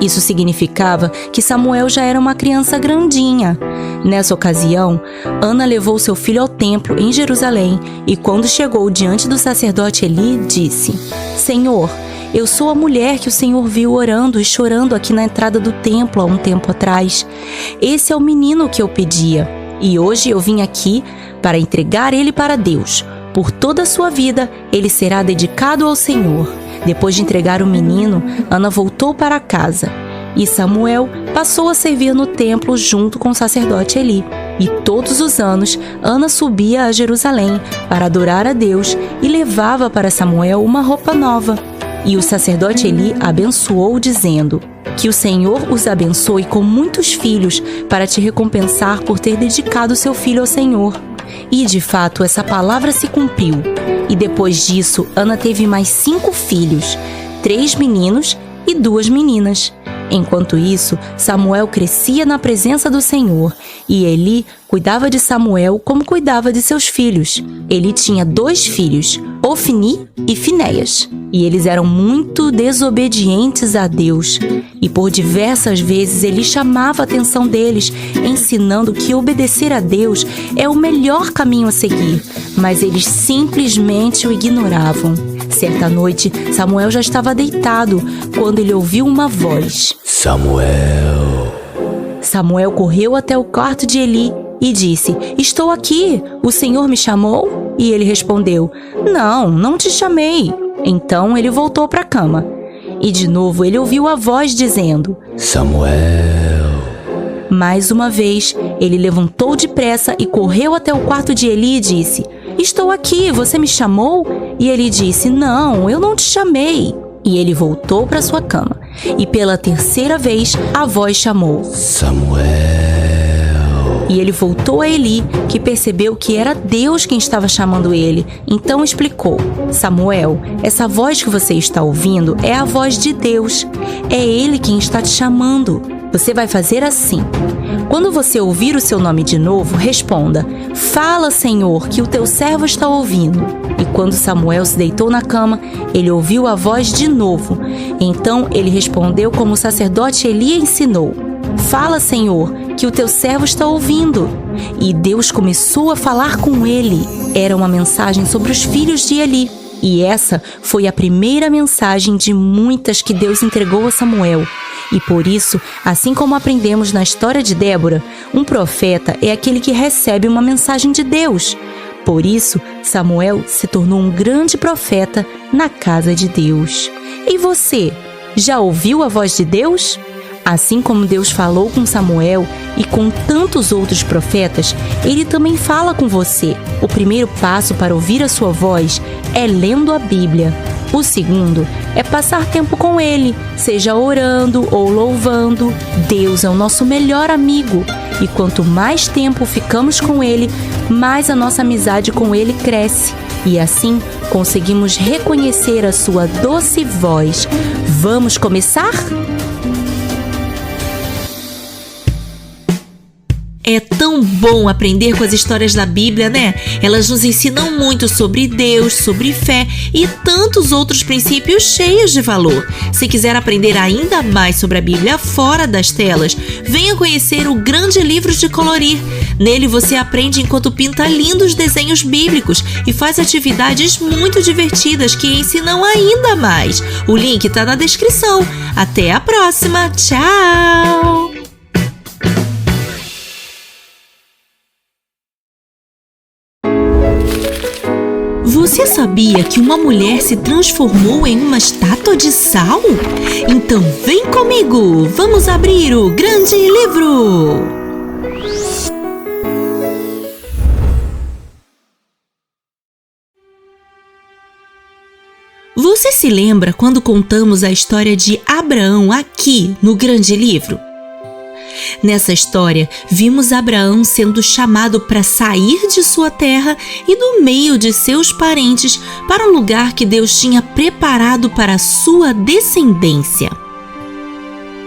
Isso significava que Samuel já era uma criança grandinha. Nessa ocasião, Ana levou seu filho ao templo em Jerusalém e quando chegou diante do sacerdote Eli, disse: Senhor, eu sou a mulher que o Senhor viu orando e chorando aqui na entrada do templo há um tempo atrás. Esse é o menino que eu pedia e hoje eu vim aqui para entregar ele para Deus. Por toda a sua vida, ele será dedicado ao Senhor. Depois de entregar o menino, Ana voltou para casa. E Samuel passou a servir no templo junto com o sacerdote Eli. E todos os anos, Ana subia a Jerusalém para adorar a Deus e levava para Samuel uma roupa nova. E o sacerdote Eli abençoou, dizendo: Que o Senhor os abençoe com muitos filhos para te recompensar por ter dedicado seu filho ao Senhor. E, de fato, essa palavra se cumpriu. E depois disso, Ana teve mais 5 filhos, 3 meninos e 2 meninas. Enquanto isso, Samuel crescia na presença do Senhor, e Eli cuidava de Samuel como cuidava de seus filhos. Eli tinha 2 filhos, Ofni e Finéias, e eles eram muito desobedientes a Deus. E por diversas vezes Eli chamava a atenção deles, ensinando que obedecer a Deus é o melhor caminho a seguir, mas eles simplesmente o ignoravam. Certa noite, Samuel já estava deitado quando ele ouviu uma voz: Samuel. Samuel correu até o quarto de Eli e disse: Estou aqui, o Senhor me chamou? E ele respondeu: Não te chamei. Então ele voltou para a cama. E de novo ele ouviu a voz dizendo: Samuel. Mais uma vez, ele levantou depressa e correu até o quarto de Eli e disse: Estou aqui, você me chamou? E ele disse: Não, eu não te chamei. E ele voltou para sua cama. E pela terceira vez, a voz chamou: Samuel. E ele voltou a Eli, que percebeu que era Deus quem estava chamando ele. Então explicou: Samuel, essa voz que você está ouvindo é a voz de Deus. É Ele quem está te chamando. Você vai fazer assim: quando você ouvir o seu nome de novo, responda: Fala, Senhor, que o teu servo está ouvindo. E quando Samuel se deitou na cama, ele ouviu a voz de novo. Então ele respondeu como o sacerdote Eli ensinou: Fala, Senhor, que o teu servo está ouvindo. E Deus começou a falar com ele. Era uma mensagem sobre os filhos de Eli. E essa foi a primeira mensagem de muitas que Deus entregou a Samuel. E por isso, assim como aprendemos na história de Débora, um profeta é aquele que recebe uma mensagem de Deus. Por isso, Samuel se tornou um grande profeta na casa de Deus. E você, já ouviu a voz de Deus? Assim como Deus falou com Samuel e com tantos outros profetas, Ele também fala com você. O primeiro passo para ouvir a sua voz é lendo a Bíblia. O segundo é passar tempo com Ele, seja orando ou louvando. Deus é o nosso melhor amigo. E quanto mais tempo ficamos com Ele, mais a nossa amizade com Ele cresce. E assim conseguimos reconhecer a sua doce voz. Vamos começar? É tão bom aprender com as histórias da Bíblia, né? Elas nos ensinam muito sobre Deus, sobre fé e tantos outros princípios cheios de valor. Se quiser aprender ainda mais sobre a Bíblia fora das telas, venha conhecer o Grande Livro de Colorir. Nele você aprende enquanto pinta lindos desenhos bíblicos e faz atividades muito divertidas que ensinam ainda mais. O link está na descrição. Até a próxima! Tchau! Você sabia que uma mulher se transformou em uma estátua de sal? Então vem comigo, vamos abrir o Grande Livro! Você se lembra quando contamos a história de Abraão aqui no Grande Livro? Nessa história, vimos Abraão sendo chamado para sair de sua terra e do meio de seus parentes para um lugar que Deus tinha preparado para sua descendência.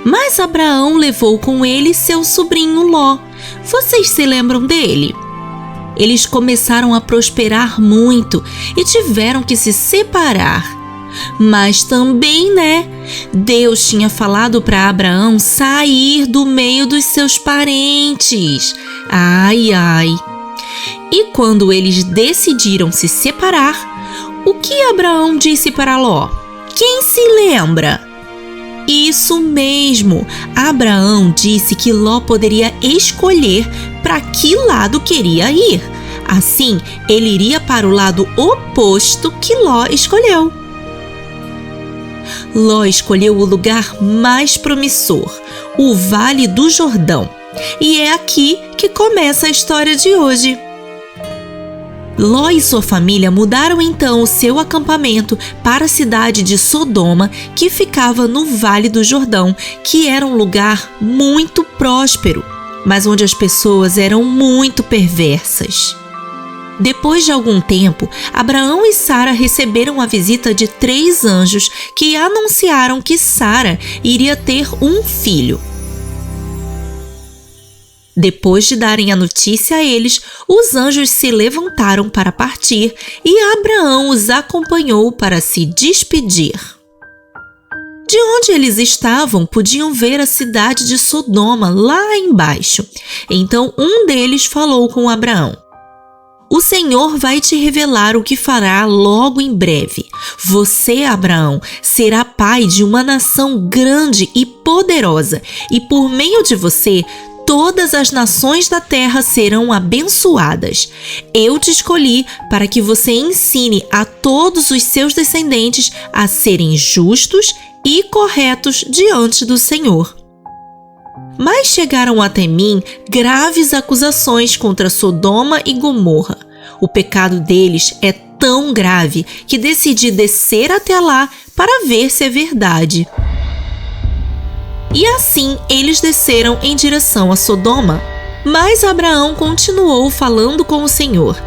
Mas Abraão levou com ele seu sobrinho Ló. Vocês se lembram dele? Eles começaram a prosperar muito e tiveram que se separar. Mas também, Deus tinha falado para Abraão sair do meio dos seus parentes. Ai. E quando eles decidiram se separar, o que Abraão disse para Ló? Quem se lembra? Isso mesmo, Abraão disse que Ló poderia escolher para que lado queria ir. Assim, ele iria para o lado oposto que Ló escolheu. Ló escolheu o lugar mais promissor, o Vale do Jordão. E é aqui que começa a história de hoje. Ló e sua família mudaram então o seu acampamento para a cidade de Sodoma, que ficava no Vale do Jordão, que era um lugar muito próspero, mas onde as pessoas eram muito perversas. Depois de algum tempo, Abraão e Sara receberam a visita de 3 anjos que anunciaram que Sara iria ter um filho. Depois de darem a notícia a eles, os anjos se levantaram para partir e Abraão os acompanhou para se despedir. De onde eles estavam, podiam ver a cidade de Sodoma lá embaixo. Então um deles falou com Abraão: "O Senhor vai te revelar o que fará logo em breve. Você, Abraão, será pai de uma nação grande e poderosa, e por meio de você, todas as nações da terra serão abençoadas. Eu te escolhi para que você ensine a todos os seus descendentes a serem justos e corretos diante do Senhor." Mas chegaram até mim graves acusações contra Sodoma e Gomorra. O pecado deles é tão grave que decidi descer até lá para ver se é verdade. E assim eles desceram em direção a Sodoma. Mas Abraão continuou falando com o Senhor.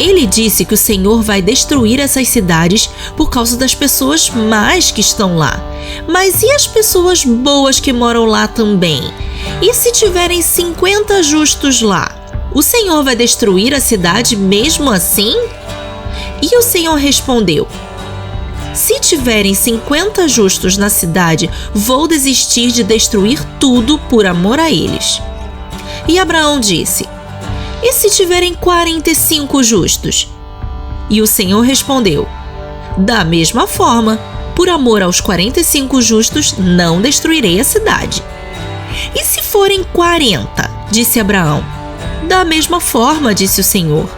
Ele disse que o Senhor vai destruir essas cidades por causa das pessoas más que estão lá. Mas e as pessoas boas que moram lá também? E se tiverem 50 justos lá? O Senhor vai destruir a cidade mesmo assim? E o Senhor respondeu: "Se tiverem 50 justos na cidade, vou desistir de destruir tudo por amor a eles." E Abraão disse: "E se tiverem 45 justos?" E o Senhor respondeu: "Da mesma forma." Por amor aos 45 justos, não destruirei a cidade. E se forem 40? Disse Abraão. Da mesma forma, disse o Senhor.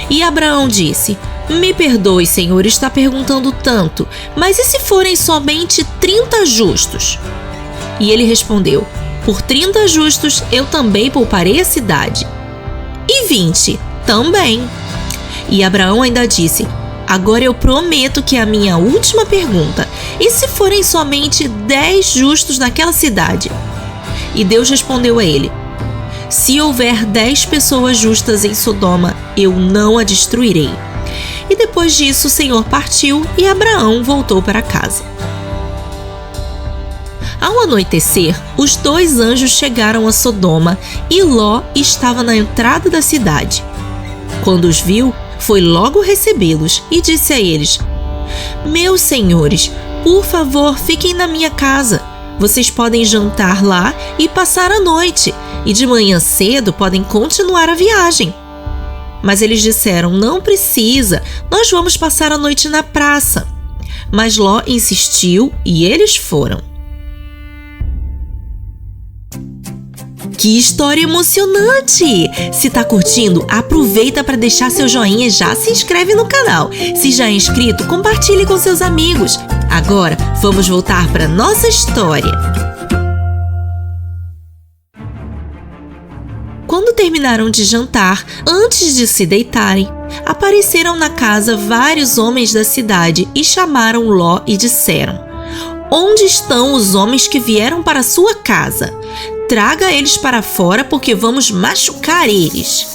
E Abraão disse: me perdoe, Senhor, está perguntando tanto, mas e se forem somente 30 justos? E ele respondeu: por 30 justos eu também pouparei a cidade. E 20? Também. E Abraão ainda disse: agora eu prometo que é a minha última pergunta. E se forem somente 10 justos naquela cidade? E Deus respondeu a ele: se houver 10 pessoas justas em Sodoma, eu não a destruirei. E depois disso o Senhor partiu e Abraão voltou para casa. Ao anoitecer, os 2 anjos chegaram a Sodoma e Ló estava na entrada da cidade. Quando os viu, foi logo recebê-los e disse a eles: meus senhores, por favor, fiquem na minha casa. Vocês podem jantar lá e passar a noite, e de manhã cedo podem continuar a viagem. Mas eles disseram: não precisa, nós vamos passar a noite na praça. Mas Ló insistiu e eles foram. Que história emocionante! Se tá curtindo, aproveita para deixar seu joinha e já se inscreve no canal. Se já é inscrito, compartilhe com seus amigos. Agora, vamos voltar para nossa história. Quando terminaram de jantar, antes de se deitarem, apareceram na casa vários homens da cidade e chamaram Ló e disseram: onde estão os homens que vieram para sua casa? Traga eles para fora, porque vamos machucar eles.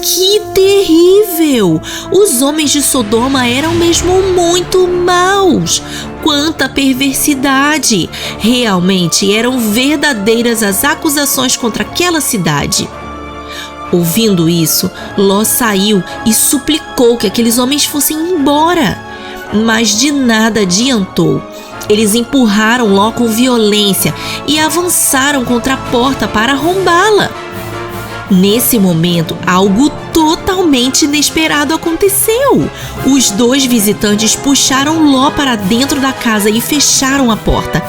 Que terrível! Os homens de Sodoma eram mesmo muito maus. Quanta perversidade! Realmente eram verdadeiras as acusações contra aquela cidade. Ouvindo isso, Ló saiu e suplicou que aqueles homens fossem embora. Mas de nada adiantou. Eles empurraram Ló com violência e avançaram contra a porta para arrombá-la. Nesse momento, algo totalmente inesperado aconteceu. Os 2 visitantes puxaram Ló para dentro da casa e fecharam a porta.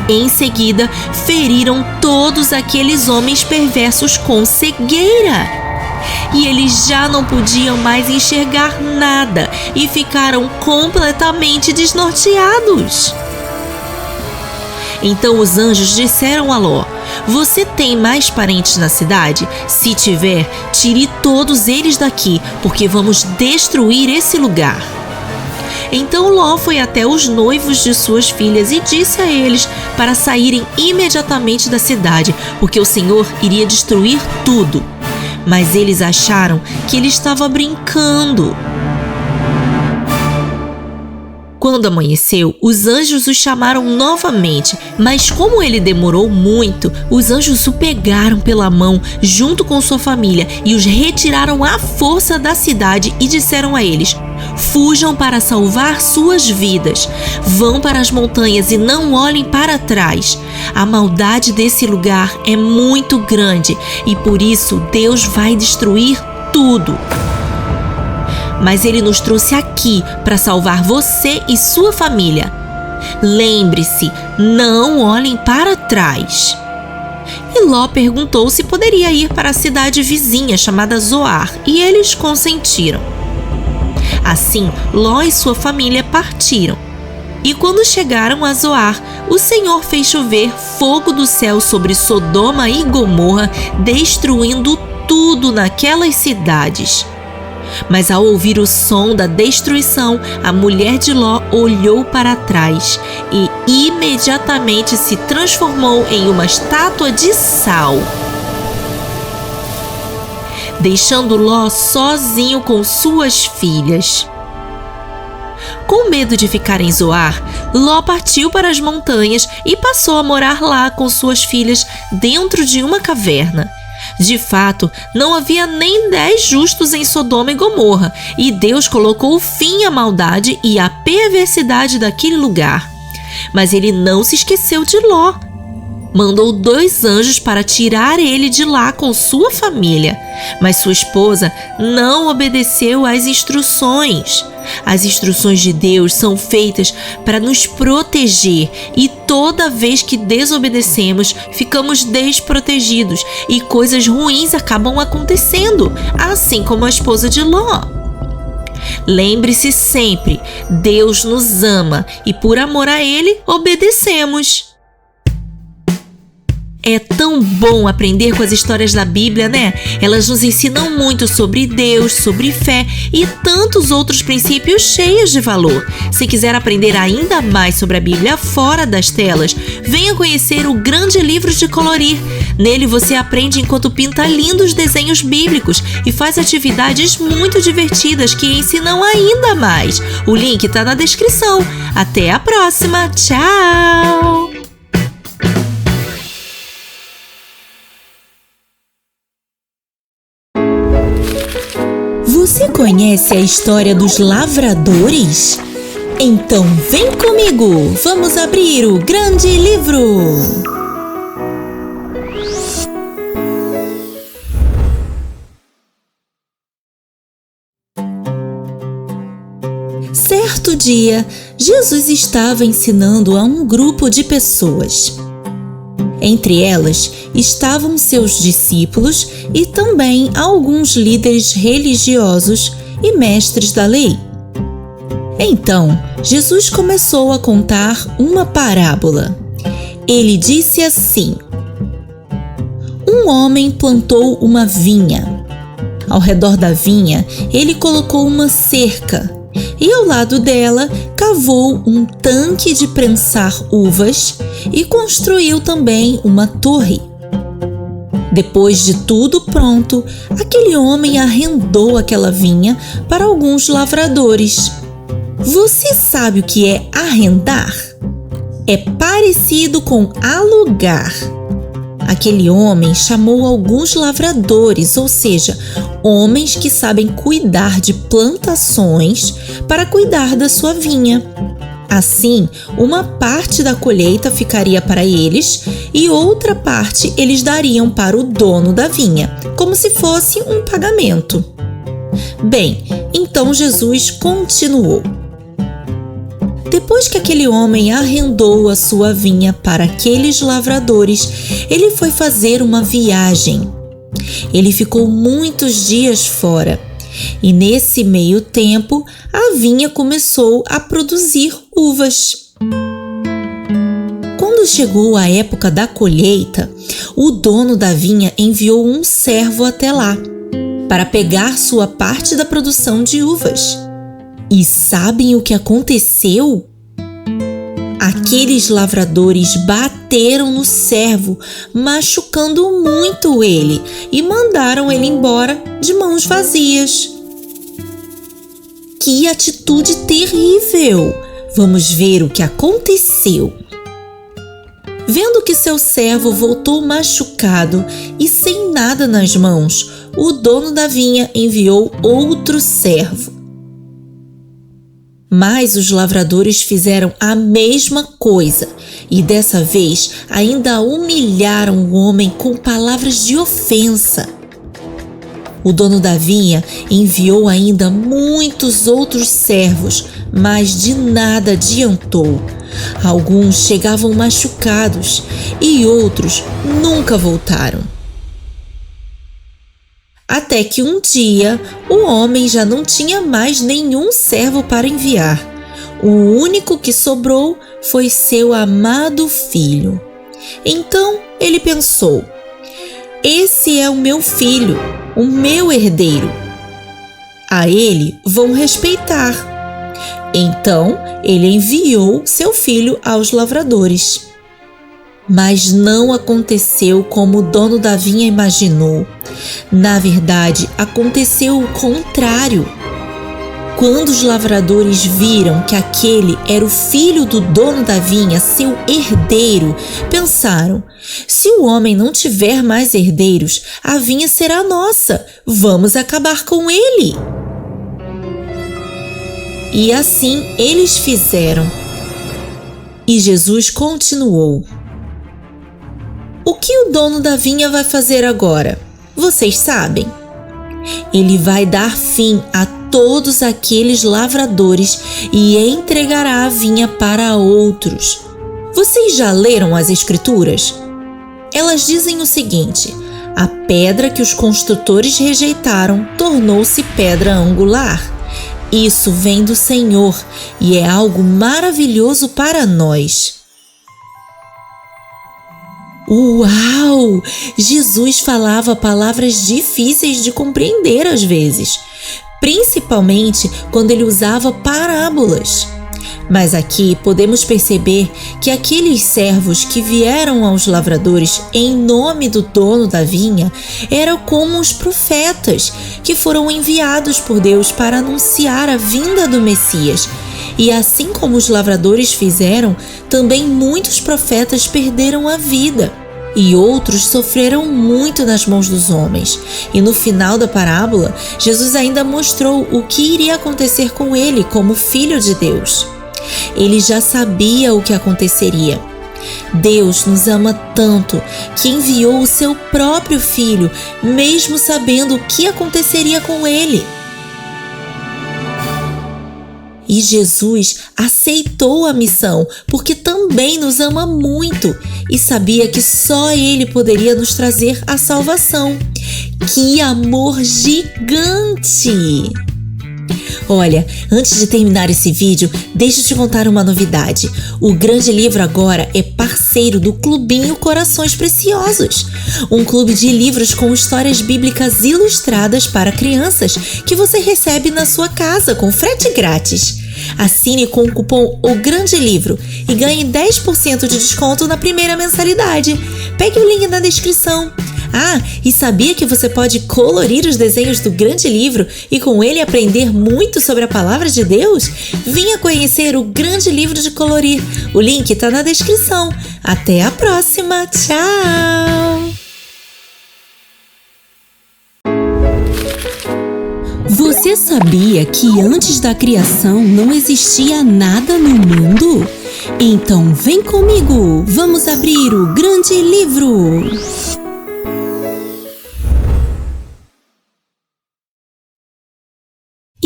Em seguida, feriram todos aqueles homens perversos com cegueira. E eles já não podiam mais enxergar nada e ficaram completamente desnorteados. Então os anjos disseram a Ló: você tem mais parentes na cidade? Se tiver, tire todos eles daqui, porque vamos destruir esse lugar. Então Ló foi até os noivos de suas filhas e disse a eles para saírem imediatamente da cidade, porque o Senhor iria destruir tudo. Mas eles acharam que ele estava brincando. Quando amanheceu, os anjos o chamaram novamente, mas como ele demorou muito, os anjos o pegaram pela mão junto com sua família e os retiraram à força da cidade e disseram a eles: fujam para salvar suas vidas. Vão para as montanhas e não olhem para trás. A maldade desse lugar é muito grande e por isso Deus vai destruir tudo. Mas Ele nos trouxe aqui para salvar você e sua família. Lembre-se, não olhem para trás. E Ló perguntou se poderia ir para a cidade vizinha chamada Zoar, e eles consentiram. Assim, Ló e sua família partiram. E quando chegaram a Zoar, o Senhor fez chover fogo do céu sobre Sodoma e Gomorra, destruindo tudo naquelas cidades. Mas ao ouvir o som da destruição, a mulher de Ló olhou para trás e imediatamente se transformou em uma estátua de sal, deixando Ló sozinho com suas filhas. Com medo de ficar em Zoar, Ló partiu para as montanhas e passou a morar lá com suas filhas dentro de uma caverna. De fato, não havia nem 10 justos em Sodoma e Gomorra, e Deus colocou fim à maldade e à perversidade daquele lugar. Mas ele não se esqueceu de Ló. mandou 2 anjos para tirar ele de lá com sua família, mas sua esposa não obedeceu às instruções. As instruções de Deus são feitas para nos proteger e toda vez que desobedecemos, ficamos desprotegidos e coisas ruins acabam acontecendo, assim como a esposa de Ló. Lembre-se sempre, Deus nos ama e por amor a Ele, obedecemos. É tão bom aprender com as histórias da Bíblia, né? Elas nos ensinam muito sobre Deus, sobre fé e tantos outros princípios cheios de valor. Se quiser aprender ainda mais sobre a Bíblia fora das telas, venha conhecer o Grande Livro de Colorir. Nele você aprende enquanto pinta lindos desenhos bíblicos e faz atividades muito divertidas que ensinam ainda mais. O link está na descrição. Até a próxima. Tchau! Você conhece a história dos lavradores? Então vem comigo, vamos abrir o Grande Livro! Certo dia, Jesus estava ensinando a um grupo de pessoas. Entre elas estavam seus discípulos e também alguns líderes religiosos e mestres da lei. Então, Jesus começou a contar uma parábola. Ele disse assim: Um homem plantou uma vinha. Ao redor da vinha, ele colocou uma cerca e ao lado dela cavou um tanque de prensar uvas e construiu também uma torre. Depois de tudo pronto, aquele homem arrendou aquela vinha para alguns lavradores. Você sabe o que é arrendar? É parecido com alugar. Aquele homem chamou alguns lavradores, ou seja, homens que sabem cuidar de plantações para cuidar da sua vinha. Assim, uma parte da colheita ficaria para eles e outra parte eles dariam para o dono da vinha, como se fosse um pagamento. Bem, então Jesus continuou. Depois que aquele homem arrendou a sua vinha para aqueles lavradores, ele foi fazer uma viagem. Ele ficou muitos dias fora e nesse meio tempo a vinha começou a produzir uvas. Quando chegou a época da colheita, o dono da vinha enviou um servo até lá para pegar sua parte da produção de uvas. E sabem o que aconteceu? Aqueles lavradores bateram no servo, machucando muito ele, e mandaram ele embora de mãos vazias. Que atitude terrível! Vamos ver o que aconteceu. Vendo que seu servo voltou machucado e sem nada nas mãos, o dono da vinha enviou outro servo. Mas os lavradores fizeram a mesma coisa e dessa vez ainda humilharam o homem com palavras de ofensa. O dono da vinha enviou ainda muitos outros servos, mas de nada adiantou. Alguns chegavam machucados e outros nunca voltaram. Até que um dia, o homem já não tinha mais nenhum servo para enviar. O único que sobrou foi seu amado filho. Então ele pensou: esse é o meu filho, o meu herdeiro. A ele vão respeitar. Então ele enviou seu filho aos lavradores. Mas não aconteceu como o dono da vinha imaginou. Na verdade, aconteceu o contrário. Quando os lavradores viram que aquele era o filho do dono da vinha, seu herdeiro, pensaram: se o homem não tiver mais herdeiros, a vinha será nossa. Vamos acabar com ele. E assim eles fizeram. E Jesus continuou: O que o dono da vinha vai fazer agora? Vocês sabem? Ele vai dar fim a todos aqueles lavradores e entregará a vinha para outros. Vocês já leram as Escrituras? Elas dizem o seguinte: a pedra que os construtores rejeitaram tornou-se pedra angular. Isso vem do Senhor e é algo maravilhoso para nós. Uau! Jesus falava palavras difíceis de compreender às vezes, principalmente quando ele usava parábolas. Mas aqui podemos perceber que aqueles servos que vieram aos lavradores em nome do dono da vinha eram como os profetas que foram enviados por Deus para anunciar a vinda do Messias. E assim como os lavradores fizeram, também muitos profetas perderam a vida. E outros sofreram muito nas mãos dos homens. E no final da parábola, Jesus ainda mostrou o que iria acontecer com ele como filho de Deus. Ele já sabia o que aconteceria. Deus nos ama tanto que enviou o seu próprio filho, mesmo sabendo o que aconteceria com ele. E Jesus aceitou a missão porque também nos ama muito e sabia que só Ele poderia nos trazer a salvação. Que amor gigante! Olha, antes de terminar esse vídeo, deixa eu te contar uma novidade. O Grande Livro agora é parceiro do Clubinho Corações Preciosos, um clube de livros com histórias bíblicas ilustradas para crianças que você recebe na sua casa com frete grátis. Assine com o cupom O Grande Livro e ganhe 10% de desconto na primeira mensalidade. Pegue o link na descrição. Ah, e sabia que você pode colorir os desenhos do Grande Livro e com ele aprender muito sobre a Palavra de Deus? Venha conhecer o Grande Livro de Colorir. O link está na descrição. Até a próxima. Tchau! Você sabia que antes da criação não existia nada no mundo? Então vem comigo, vamos abrir o Grande Livro!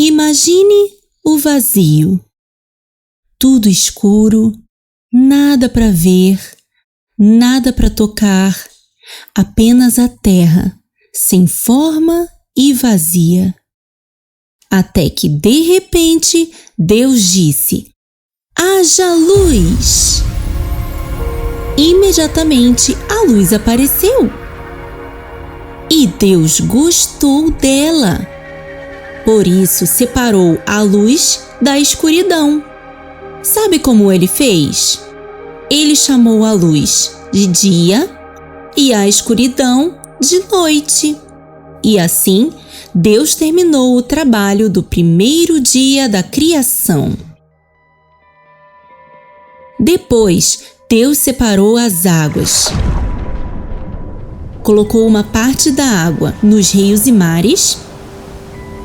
Imagine o vazio. Tudo escuro, nada para ver, nada para tocar, apenas a terra, sem forma e vazia. Até que, de repente, Deus disse: haja luz! Imediatamente, a luz apareceu. E Deus gostou dela. Por isso, separou a luz da escuridão. Sabe como ele fez? Ele chamou a luz de dia e a escuridão de noite. E assim, Deus terminou o trabalho do primeiro dia da criação. Depois, Deus separou as águas. Colocou uma parte da água nos rios e mares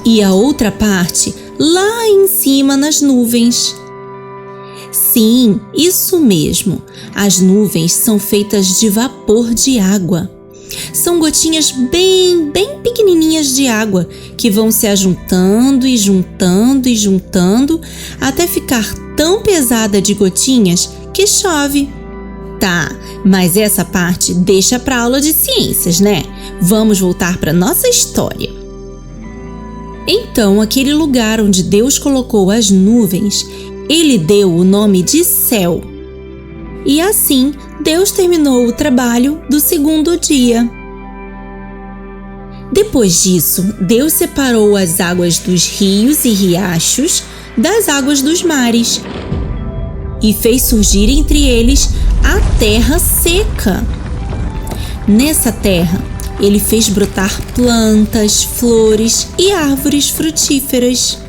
e a outra parte lá em cima nas nuvens. Sim, isso mesmo. As nuvens são feitas de vapor de água. São gotinhas bem pequenininhas de água que vão se ajuntando e juntando e juntando até ficar tão pesada de gotinhas que chove. Tá, mas essa parte deixa para aula de ciências, né? Vamos voltar para nossa história. Então, aquele lugar onde Deus colocou as nuvens, Ele deu o nome de céu. E assim, Deus terminou o trabalho do segundo dia. Depois disso, Deus separou as águas dos rios e riachos das águas dos mares e fez surgir entre eles a terra seca. Nessa terra, Ele fez brotar plantas, flores e árvores frutíferas.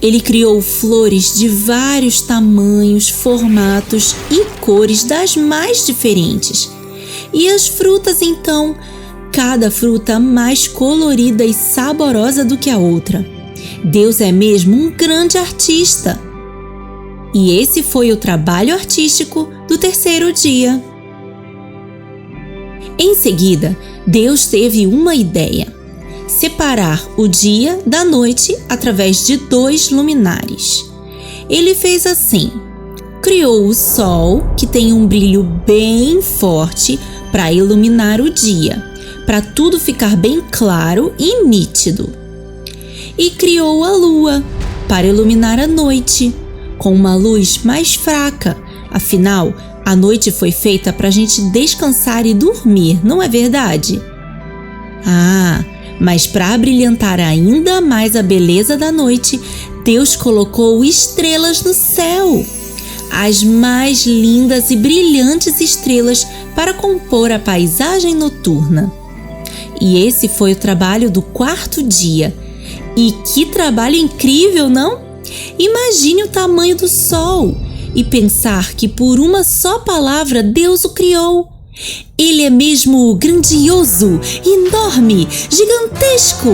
Ele criou flores de vários tamanhos, formatos e cores das mais diferentes. E as frutas, então, cada fruta mais colorida e saborosa do que a outra. Deus é mesmo um grande artista. E esse foi o trabalho artístico do terceiro dia. Em seguida, Deus teve uma ideia: separar o dia da noite através de 2 luminares. Ele fez assim: criou o sol, que tem um brilho bem forte para iluminar o dia, para tudo ficar bem claro e nítido. E criou a lua para iluminar a noite, com uma luz mais fraca. Afinal, a noite foi feita para a gente descansar e dormir, não é verdade? Mas para brilhantar ainda mais a beleza da noite, Deus colocou estrelas no céu, as mais lindas e brilhantes estrelas para compor a paisagem noturna. E esse foi o trabalho do 4º dia. E que trabalho incrível, não? Imagine o tamanho do sol e pensar que por uma só palavra Deus o criou. Ele é mesmo grandioso, enorme, gigantesco.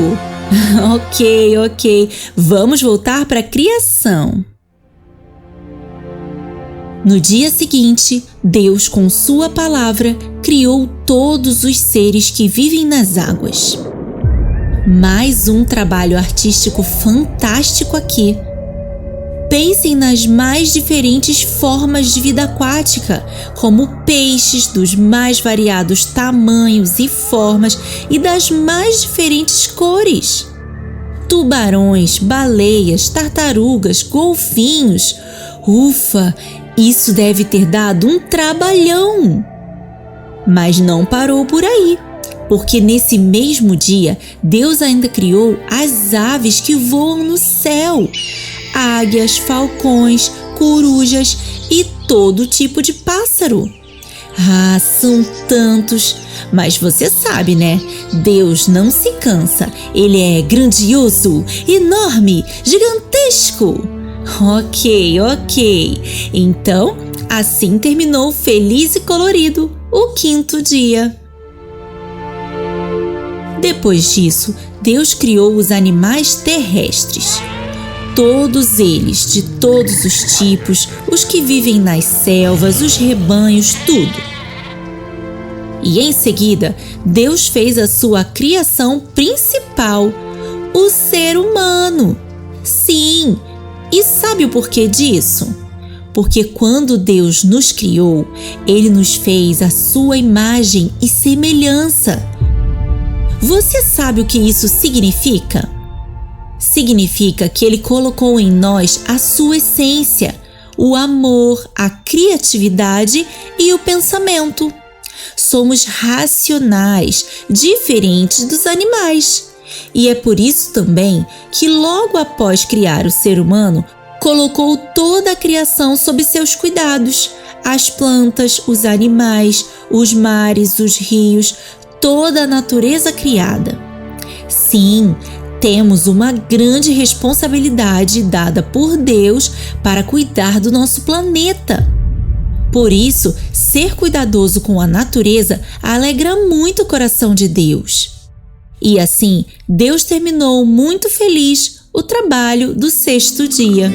Ok. Vamos voltar para a criação. No dia seguinte, Deus, com sua palavra, criou todos os seres que vivem nas águas. Mais um trabalho artístico fantástico aqui. Pensem nas mais diferentes formas de vida aquática, como peixes dos mais variados tamanhos e formas e das mais diferentes cores. Tubarões, baleias, tartarugas, golfinhos. Ufa, isso deve ter dado um trabalhão! Mas não parou por aí, porque nesse mesmo dia, Deus ainda criou as aves que voam no céu. Águias, falcões, corujas e todo tipo de pássaro. São tantos! Mas você sabe, né? Deus não se cansa. Ele é grandioso, enorme, gigantesco. Ok. Então, assim terminou feliz e colorido o 5º dia. Depois disso, Deus criou os animais terrestres. Todos eles, de todos os tipos, os que vivem nas selvas, os rebanhos, tudo. E em seguida, Deus fez a sua criação principal, o ser humano. Sim, e sabe o porquê disso? Porque quando Deus nos criou, Ele nos fez a sua imagem e semelhança. Você sabe o que isso significa? Significa que Ele colocou em nós a sua essência, o amor, a criatividade e o pensamento. Somos racionais, diferentes dos animais. E é por isso também que logo após criar o ser humano, colocou toda a criação sob seus cuidados. As plantas, os animais, os mares, os rios, toda a natureza criada. Sim, temos uma grande responsabilidade dada por Deus para cuidar do nosso planeta. Por isso, ser cuidadoso com a natureza alegra muito o coração de Deus. E assim, Deus terminou muito feliz o trabalho do 6º dia.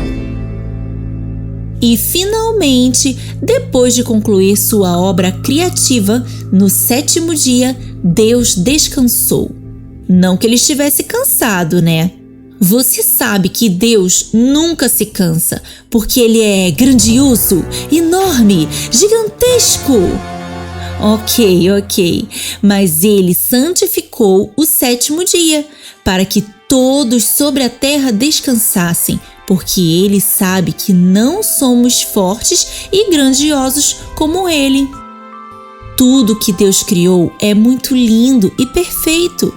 E finalmente, depois de concluir sua obra criativa, no 7º dia, Deus descansou. Não que ele estivesse cansado, né? Você sabe que Deus nunca se cansa, porque Ele é grandioso, enorme, gigantesco. Ok, mas Ele santificou o 7º dia, para que todos sobre a terra descansassem, porque Ele sabe que não somos fortes e grandiosos como Ele. Tudo que Deus criou é muito lindo e perfeito.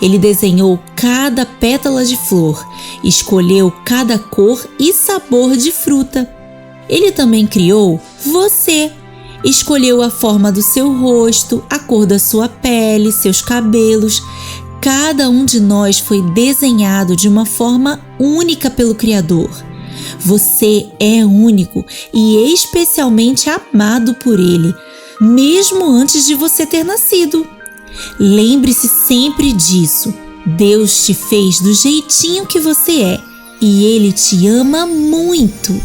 Ele desenhou cada pétala de flor, escolheu cada cor e sabor de fruta. Ele também criou você. Escolheu a forma do seu rosto, a cor da sua pele, seus cabelos. Cada um de nós foi desenhado de uma forma única pelo Criador. Você é único e especialmente amado por Ele, mesmo antes de você ter nascido. Lembre-se sempre disso. Deus te fez do jeitinho que você é e Ele te ama muito.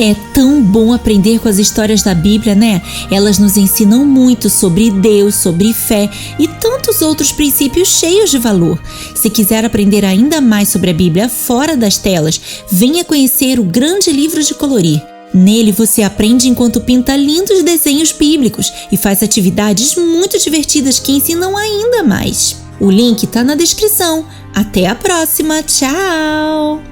É tão bom aprender com as histórias da Bíblia, né? Elas nos ensinam muito sobre Deus, sobre fé e tantos outros princípios cheios de valor. Se quiser aprender ainda mais sobre a Bíblia fora das telas, venha conhecer o Grande Livro de Colorir. Nele você aprende enquanto pinta lindos desenhos bíblicos e faz atividades muito divertidas que ensinam ainda mais. O link está na descrição. Até a próxima! Tchau!